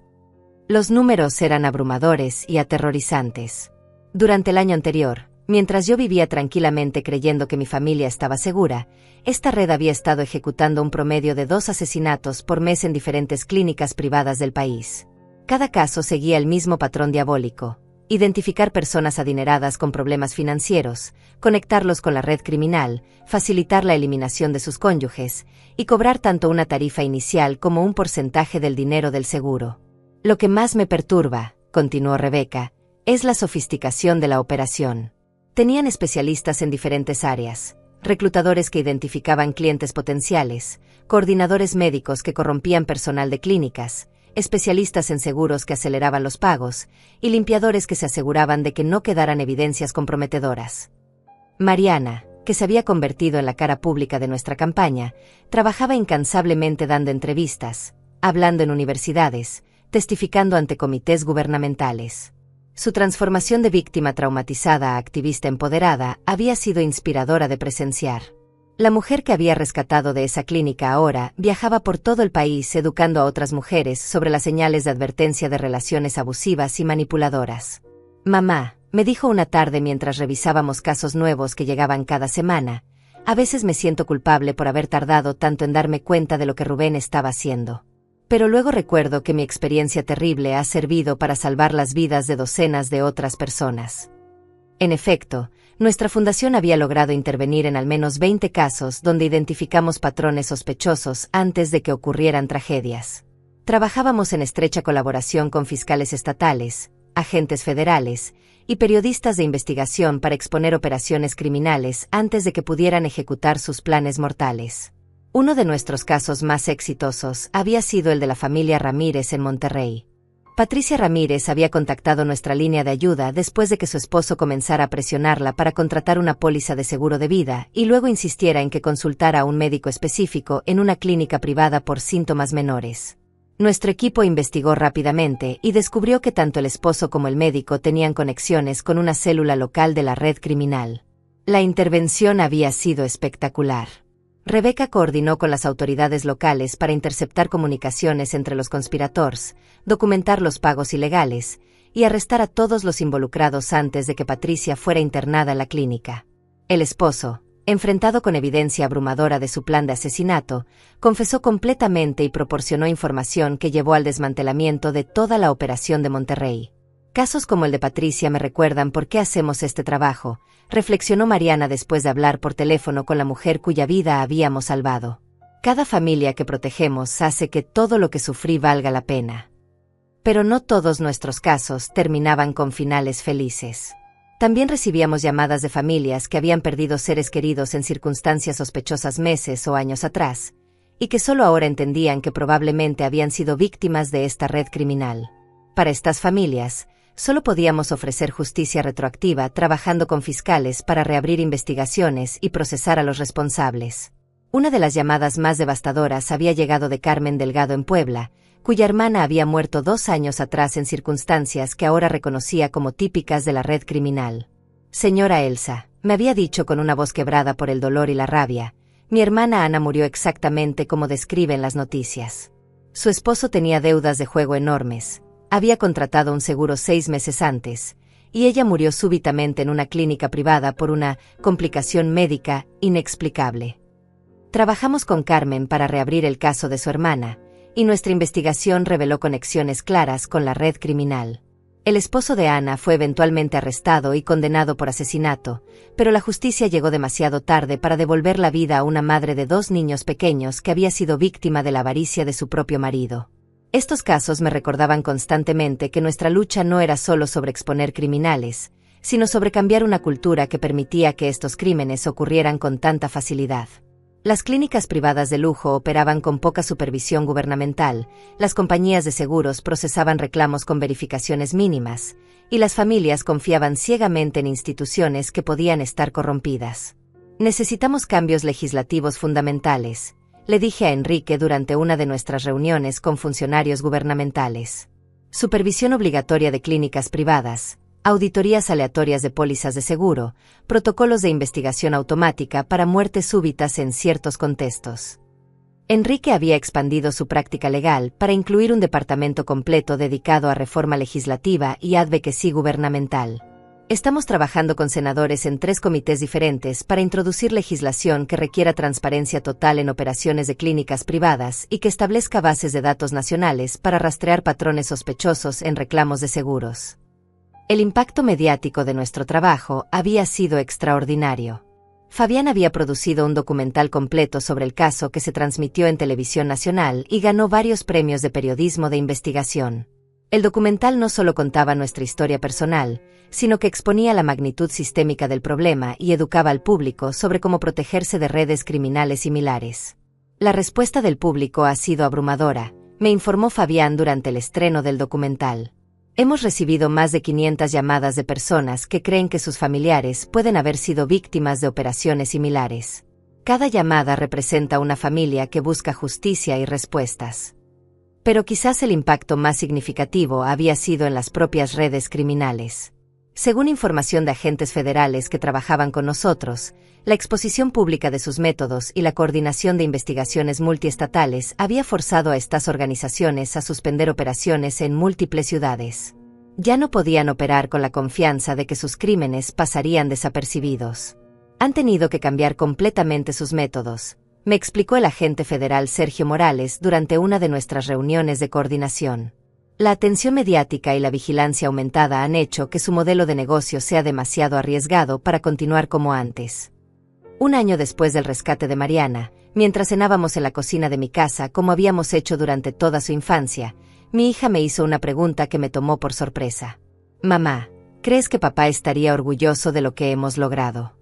[SPEAKER 1] Los números eran abrumadores y aterrorizantes. Durante el año anterior, mientras yo vivía tranquilamente creyendo que mi familia estaba segura, esta red había estado ejecutando un promedio de 2 asesinatos por mes en diferentes clínicas privadas del país. Cada caso seguía el mismo patrón diabólico: identificar personas adineradas con problemas financieros, conectarlos con la red criminal, facilitar la eliminación de sus cónyuges, y cobrar tanto una tarifa inicial como un porcentaje del dinero del seguro. Lo que más me perturba, continuó Rebeca, es la sofisticación de la operación. Tenían especialistas en diferentes áreas, reclutadores que identificaban clientes potenciales, coordinadores médicos que corrompían personal de clínicas, especialistas en seguros que aceleraban los pagos, y limpiadores que se aseguraban de que no quedaran evidencias comprometedoras. Mariana, que se había convertido en la cara pública de nuestra campaña, trabajaba incansablemente dando entrevistas, hablando en universidades, testificando ante comités gubernamentales. Su transformación de víctima traumatizada a activista empoderada había sido inspiradora de presenciar. La mujer que había rescatado de esa clínica ahora viajaba por todo el país educando a otras mujeres sobre las señales de advertencia de relaciones abusivas y manipuladoras. Mamá, me dijo una tarde mientras revisábamos casos nuevos que llegaban cada semana, a veces me siento culpable por haber tardado tanto en darme cuenta de lo que Rubén estaba haciendo. Pero luego recuerdo que mi experiencia terrible ha servido para salvar las vidas de docenas de otras personas. En efecto, nuestra fundación había logrado intervenir en al menos 20 casos donde identificamos patrones sospechosos antes de que ocurrieran tragedias. Trabajábamos en estrecha colaboración con fiscales estatales, agentes federales y periodistas de investigación para exponer operaciones criminales antes de que pudieran ejecutar sus planes mortales. Uno de nuestros casos más exitosos había sido el de la familia Ramírez en Monterrey. Patricia Ramírez había contactado nuestra línea de ayuda después de que su esposo comenzara a presionarla para contratar una póliza de seguro de vida y luego insistiera en que consultara a un médico específico en una clínica privada por síntomas menores. Nuestro equipo investigó rápidamente y descubrió que tanto el esposo como el médico tenían conexiones con una célula local de la red criminal. La intervención había sido espectacular. Rebeca coordinó con las autoridades locales para interceptar comunicaciones entre los conspirators, documentar los pagos ilegales y arrestar a todos los involucrados antes de que Patricia fuera internada en la clínica. El esposo, enfrentado con evidencia abrumadora de su plan de asesinato, confesó completamente y proporcionó información que llevó al desmantelamiento de toda la operación de Monterrey. Casos como el de Patricia me recuerdan por qué hacemos este trabajo, reflexionó Mariana después de hablar por teléfono con la mujer cuya vida habíamos salvado. Cada familia que protegemos hace que todo lo que sufrí valga la pena. Pero no todos nuestros casos terminaban con finales felices. También recibíamos llamadas de familias que habían perdido seres queridos en circunstancias sospechosas meses o años atrás, y que solo ahora entendían que probablemente habían sido víctimas de esta red criminal. Para estas familias, solo podíamos ofrecer justicia retroactiva trabajando con fiscales para reabrir investigaciones y procesar a los responsables. Una de las llamadas más devastadoras había llegado de Carmen Delgado en Puebla, cuya hermana había muerto 2 años atrás en circunstancias que ahora reconocía como típicas de la red criminal. Señora Elsa, me había dicho con una voz quebrada por el dolor y la rabia, mi hermana Ana murió exactamente como describen las noticias. Su esposo tenía deudas de juego enormes. Había contratado un seguro 6 meses antes, y ella murió súbitamente en una clínica privada por una complicación médica inexplicable. Trabajamos con Carmen para reabrir el caso de su hermana, y nuestra investigación reveló conexiones claras con la red criminal. El esposo de Ana fue eventualmente arrestado y condenado por asesinato, pero la justicia llegó demasiado tarde para devolver la vida a una madre de 2 niños pequeños que había sido víctima de la avaricia de su propio marido. Estos casos me recordaban constantemente que nuestra lucha no era solo sobre exponer criminales, sino sobre cambiar una cultura que permitía que estos crímenes ocurrieran con tanta facilidad. Las clínicas privadas de lujo operaban con poca supervisión gubernamental, las compañías de seguros procesaban reclamos con verificaciones mínimas, y las familias confiaban ciegamente en instituciones que podían estar corrompidas. Necesitamos cambios legislativos fundamentales, le dije a Enrique durante una de nuestras reuniones con funcionarios gubernamentales. Supervisión obligatoria de clínicas privadas, auditorías aleatorias de pólizas de seguro, protocolos de investigación automática para muertes súbitas en ciertos contextos. Enrique había expandido su práctica legal para incluir un departamento completo dedicado a reforma legislativa y advocacy gubernamental. Estamos trabajando con senadores en 3 comités diferentes para introducir legislación que requiera transparencia total en operaciones de clínicas privadas y que establezca bases de datos nacionales para rastrear patrones sospechosos en reclamos de seguros. El impacto mediático de nuestro trabajo había sido extraordinario. Fabián había producido un documental completo sobre el caso que se transmitió en televisión nacional y ganó varios premios de periodismo de investigación. El documental no solo contaba nuestra historia personal, sino que exponía la magnitud sistémica del problema y educaba al público sobre cómo protegerse de redes criminales similares. La respuesta del público ha sido abrumadora, me informó Fabián durante el estreno del documental. Hemos recibido más de 500 llamadas de personas que creen que sus familiares pueden haber sido víctimas de operaciones similares. Cada llamada representa una familia que busca justicia y respuestas. Pero quizás el impacto más significativo había sido en las propias redes criminales. Según información de agentes federales que trabajaban con nosotros, la exposición pública de sus métodos y la coordinación de investigaciones multiestatales había forzado a estas organizaciones a suspender operaciones en múltiples ciudades. Ya no podían operar con la confianza de que sus crímenes pasarían desapercibidos. Han tenido que cambiar completamente sus métodos, me explicó el agente federal Sergio Morales durante una de nuestras reuniones de coordinación. La atención mediática y la vigilancia aumentada han hecho que su modelo de negocio sea demasiado arriesgado para continuar como antes. 1 año después del rescate de Mariana, mientras cenábamos en la cocina de mi casa como habíamos hecho durante toda su infancia, mi hija me hizo una pregunta que me tomó por sorpresa. Mamá, ¿crees que papá estaría orgulloso de lo que hemos logrado?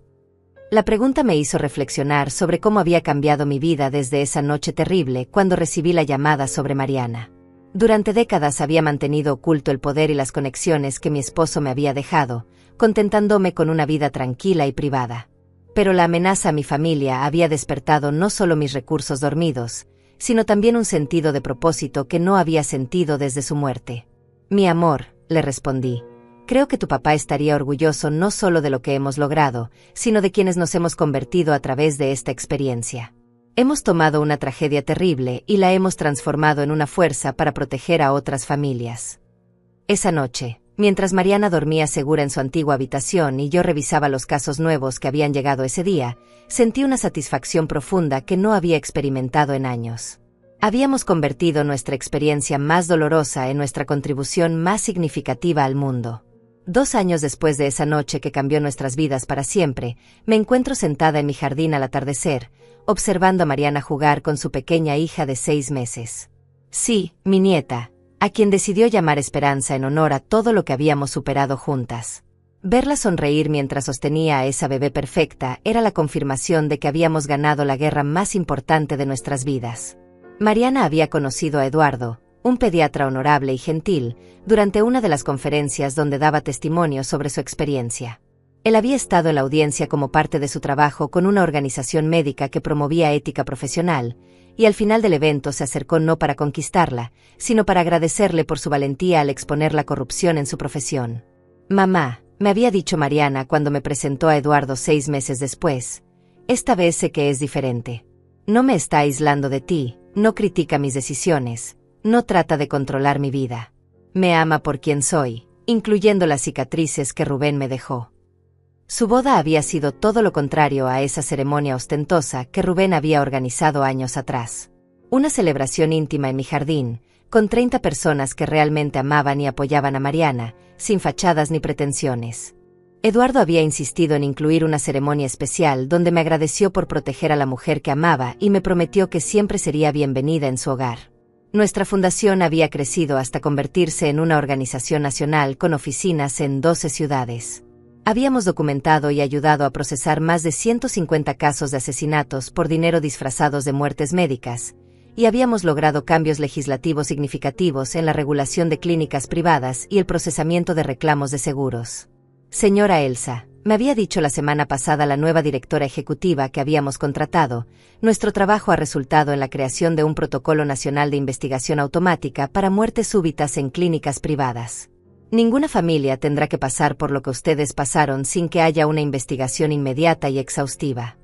[SPEAKER 1] La pregunta me hizo reflexionar sobre cómo había cambiado mi vida desde esa noche terrible cuando recibí la llamada sobre Mariana. Durante décadas había mantenido oculto el poder y las conexiones que mi esposo me había dejado, contentándome con una vida tranquila y privada. Pero la amenaza a mi familia había despertado no solo mis recursos dormidos, sino también un sentido de propósito que no había sentido desde su muerte. Mi amor, le respondí. Creo que tu papá estaría orgulloso no solo de lo que hemos logrado, sino de quienes nos hemos convertido a través de esta experiencia. Hemos tomado una tragedia terrible y la hemos transformado en una fuerza para proteger a otras familias. Esa noche, Mientras Mariana dormía segura en su antigua habitación y yo revisaba los casos nuevos que habían llegado ese día, sentí una satisfacción profunda que no había experimentado en años. Habíamos convertido nuestra experiencia más dolorosa en nuestra contribución más significativa al mundo. 2 años después de esa noche que cambió nuestras vidas para siempre, me encuentro sentada en mi jardín al atardecer, observando a Mariana jugar con su pequeña hija de 6 meses. Sí, mi nieta, a quien decidió llamar Esperanza en honor a todo lo que habíamos superado juntas. Verla sonreír mientras sostenía a esa bebé perfecta era la confirmación de que habíamos ganado la guerra más importante de nuestras vidas. Mariana había conocido a Eduardo, un pediatra honorable y gentil, durante una de las conferencias donde daba testimonio sobre su experiencia. Él había estado en la audiencia como parte de su trabajo con una organización médica que promovía ética profesional, y al final del evento se acercó no para conquistarla, sino para agradecerle por su valentía al exponer la corrupción en su profesión. «Mamá», me había dicho Mariana cuando me presentó a Eduardo 6 meses después, «esta vez sé que es diferente. No me está aislando de ti, no critica mis decisiones, no trata de controlar mi vida. Me ama por quien soy, incluyendo las cicatrices que Rubén me dejó». Su boda había sido todo lo contrario a esa ceremonia ostentosa que Rubén había organizado años atrás. Una celebración íntima en mi jardín, con 30 personas que realmente amaban y apoyaban a Mariana, sin fachadas ni pretensiones. Eduardo había insistido en incluir una ceremonia especial donde me agradeció por proteger a la mujer que amaba y me prometió que siempre sería bienvenida en su hogar. Nuestra fundación había crecido hasta convertirse en una organización nacional con oficinas en 12 ciudades. Habíamos documentado y ayudado a procesar más de 150 casos de asesinatos por dinero disfrazados de muertes médicas, y habíamos logrado cambios legislativos significativos en la regulación de clínicas privadas y el procesamiento de reclamos de seguros. Señora Elsa, me había dicho la semana pasada la nueva directora ejecutiva que habíamos contratado, nuestro trabajo ha resultado en la creación de un protocolo nacional de investigación automática para muertes súbitas en clínicas privadas. Ninguna familia tendrá que pasar por lo que ustedes pasaron sin que haya una investigación inmediata y exhaustiva.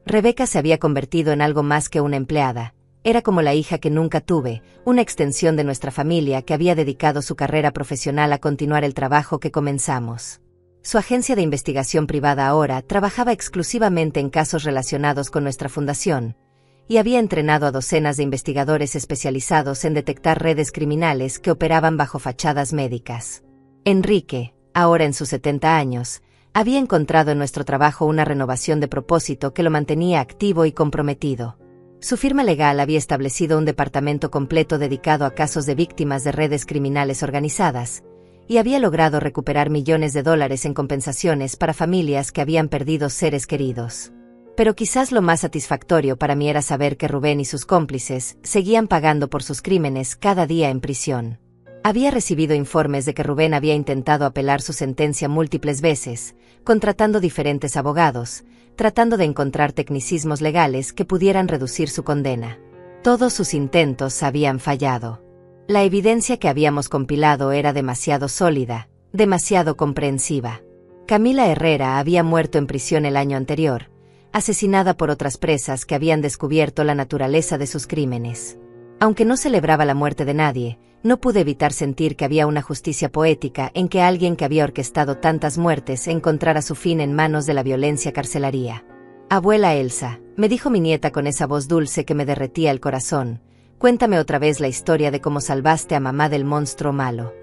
[SPEAKER 1] Rebeca se había convertido en algo más que una empleada. Era como la hija que nunca tuve, una extensión de nuestra familia que había dedicado su carrera profesional a continuar el trabajo que comenzamos. Su agencia de investigación privada ahora trabajaba exclusivamente en casos relacionados con nuestra fundación, y había entrenado a docenas de investigadores especializados en detectar redes criminales que operaban bajo fachadas médicas. Enrique, ahora en sus 70 años, había encontrado en nuestro trabajo una renovación de propósito que lo mantenía activo y comprometido. Su firma legal había establecido un departamento completo dedicado a casos de víctimas de redes criminales organizadas, y había logrado recuperar millones de dólares en compensaciones para familias que habían perdido seres queridos. Pero quizás lo más satisfactorio para mí era saber que Rubén y sus cómplices seguían pagando por sus crímenes cada día en prisión. Había recibido informes de que Rubén había intentado apelar su sentencia múltiples veces, contratando diferentes abogados, tratando de encontrar tecnicismos legales que pudieran reducir su condena. Todos sus intentos habían fallado. La evidencia que habíamos compilado era demasiado sólida, demasiado comprensiva. Camila Herrera había muerto en prisión el año anterior, asesinada por otras presas que habían descubierto la naturaleza de sus crímenes. Aunque no celebraba la muerte de nadie, no pude evitar sentir que había una justicia poética en que alguien que había orquestado tantas muertes encontrara su fin en manos de la violencia carcelaria. Abuela Elsa, me dijo mi nieta con esa voz dulce que me derretía el corazón, cuéntame otra vez la historia de cómo salvaste a mamá del monstruo malo.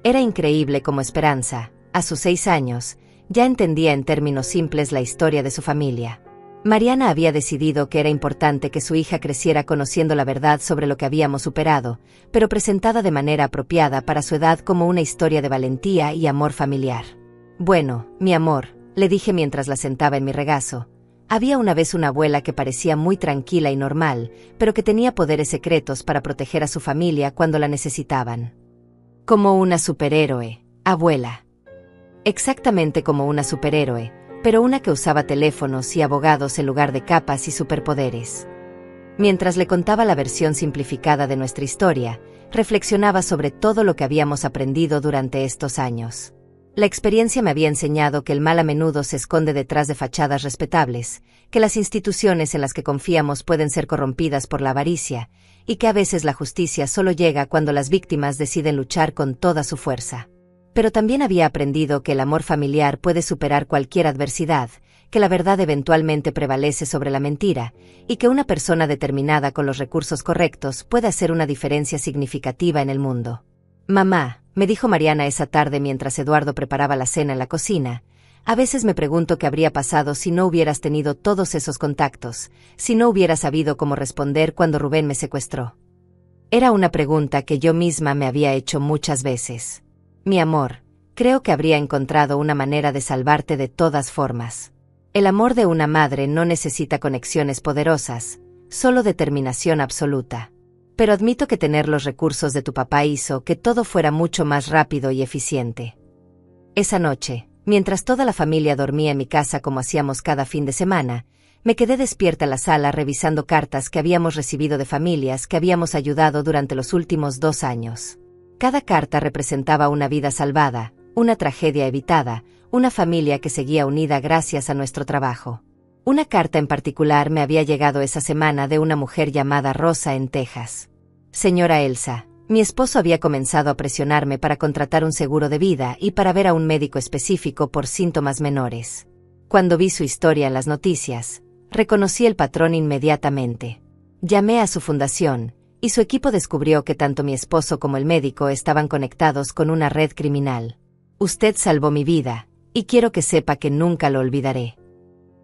[SPEAKER 1] Era increíble como Esperanza, a sus 6 años, ya entendía en términos simples la historia de su familia. Mariana había decidido que era importante que su hija creciera conociendo la verdad sobre lo que habíamos superado, pero presentada de manera apropiada para su edad como una historia de valentía y amor familiar. Bueno, mi amor, le dije mientras la sentaba en mi regazo. Había una vez una abuela que parecía muy tranquila y normal, pero que tenía poderes secretos para proteger a su familia cuando la necesitaban. Como una superhéroe, abuela. Exactamente como una superhéroe, pero una que usaba teléfonos y abogados en lugar de capas y superpoderes. Mientras le contaba la versión simplificada de nuestra historia, reflexionaba sobre todo lo que habíamos aprendido durante estos años. La experiencia me había enseñado que el mal a menudo se esconde detrás de fachadas respetables, que las instituciones en las que confiamos pueden ser corrompidas por la avaricia, y que a veces la justicia solo llega cuando las víctimas deciden luchar con toda su fuerza. Pero también había aprendido que el amor familiar puede superar cualquier adversidad, que la verdad eventualmente prevalece sobre la mentira, y que una persona determinada con los recursos correctos puede hacer una diferencia significativa en el mundo. Mamá, me dijo Mariana esa tarde mientras Eduardo preparaba la cena en la cocina, a veces me pregunto qué habría pasado si no hubieras tenido todos esos contactos, si no hubiera sabido cómo responder cuando Rubén me secuestró. Era una pregunta que yo misma me había hecho muchas veces. Mi amor, creo que habría encontrado una manera de salvarte de todas formas. El amor de una madre no necesita conexiones poderosas, solo determinación absoluta. Pero admito que tener los recursos de tu papá hizo que todo fuera mucho más rápido y eficiente. Esa noche, mientras toda la familia dormía en mi casa como hacíamos cada fin de semana, me quedé despierta en la sala revisando cartas que habíamos recibido de familias que habíamos ayudado durante los últimos 2 años. Cada carta representaba una vida salvada, una tragedia evitada, una familia que seguía unida gracias a nuestro trabajo. Una carta en particular me había llegado esa semana de una mujer llamada Rosa en Texas. Señora Elsa, mi esposo había comenzado a presionarme para contratar un seguro de vida y para ver a un médico específico por síntomas menores. Cuando vi su historia en las noticias, reconocí el patrón inmediatamente. Llamé a su fundación, y su equipo descubrió que tanto mi esposo como el médico estaban conectados con una red criminal. Usted salvó mi vida, y quiero que sepa que nunca lo olvidaré.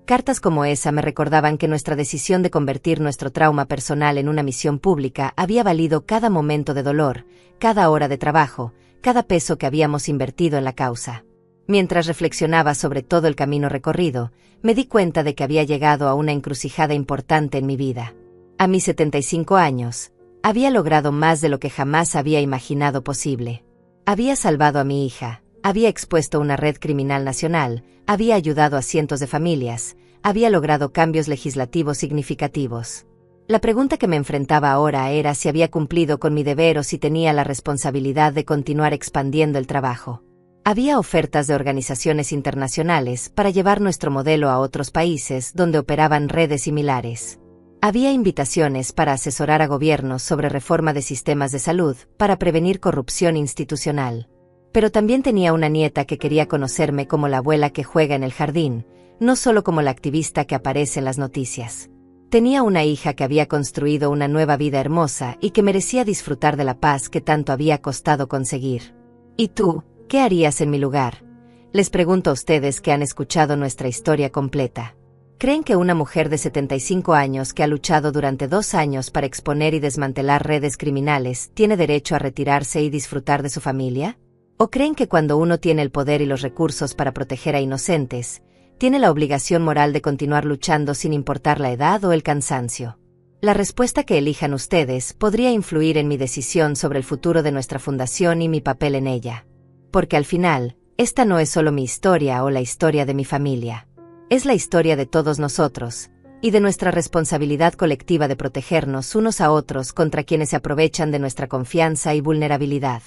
[SPEAKER 1] Cartas como esa me recordaban que nuestra decisión de convertir nuestro trauma personal en una misión pública había valido cada momento de dolor, cada hora de trabajo, cada peso que habíamos invertido en la causa. Mientras reflexionaba sobre todo el camino recorrido, me di cuenta de que había llegado a una encrucijada importante en mi vida. A mis 75 años, había logrado más de lo que jamás había imaginado posible. Había salvado a mi hija, había expuesto una red criminal nacional, había ayudado a cientos de familias, había logrado cambios legislativos significativos. La pregunta que me enfrentaba ahora era si había cumplido con mi deber o si tenía la responsabilidad de continuar expandiendo el trabajo. Había ofertas de organizaciones internacionales para llevar nuestro modelo a otros países donde operaban redes similares. Había invitaciones para asesorar a gobiernos sobre reforma de sistemas de salud, para prevenir corrupción institucional. Pero también tenía una nieta que quería conocerme como la abuela que juega en el jardín, no solo como la activista que aparece en las noticias. Tenía una hija que había construido una nueva vida hermosa y que merecía disfrutar de la paz que tanto había costado conseguir. ¿Y tú, qué harías en mi lugar? Les pregunto a ustedes que han escuchado nuestra historia completa. ¿Creen que una mujer de 75 años que ha luchado durante 2 años para exponer y desmantelar redes criminales tiene derecho a retirarse y disfrutar de su familia? ¿O creen que cuando uno tiene el poder y los recursos para proteger a inocentes, tiene la obligación moral de continuar luchando sin importar la edad o el cansancio? La respuesta que elijan ustedes podría influir en mi decisión sobre el futuro de nuestra fundación y mi papel en ella. Porque al final, esta no es solo mi historia o la historia de mi familia. Es la historia de todos nosotros, y de nuestra responsabilidad colectiva de protegernos unos a otros contra quienes se aprovechan de nuestra confianza y vulnerabilidad.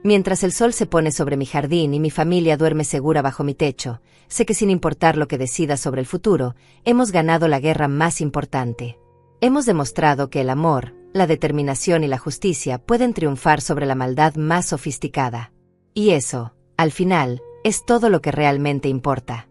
[SPEAKER 1] Mientras el sol se pone sobre mi jardín y mi familia duerme segura bajo mi techo, sé que sin importar lo que decida sobre el futuro, hemos ganado la guerra más importante. Hemos demostrado que el amor, la determinación y la justicia pueden triunfar sobre la maldad más sofisticada. Y eso, al final, es todo lo que realmente importa.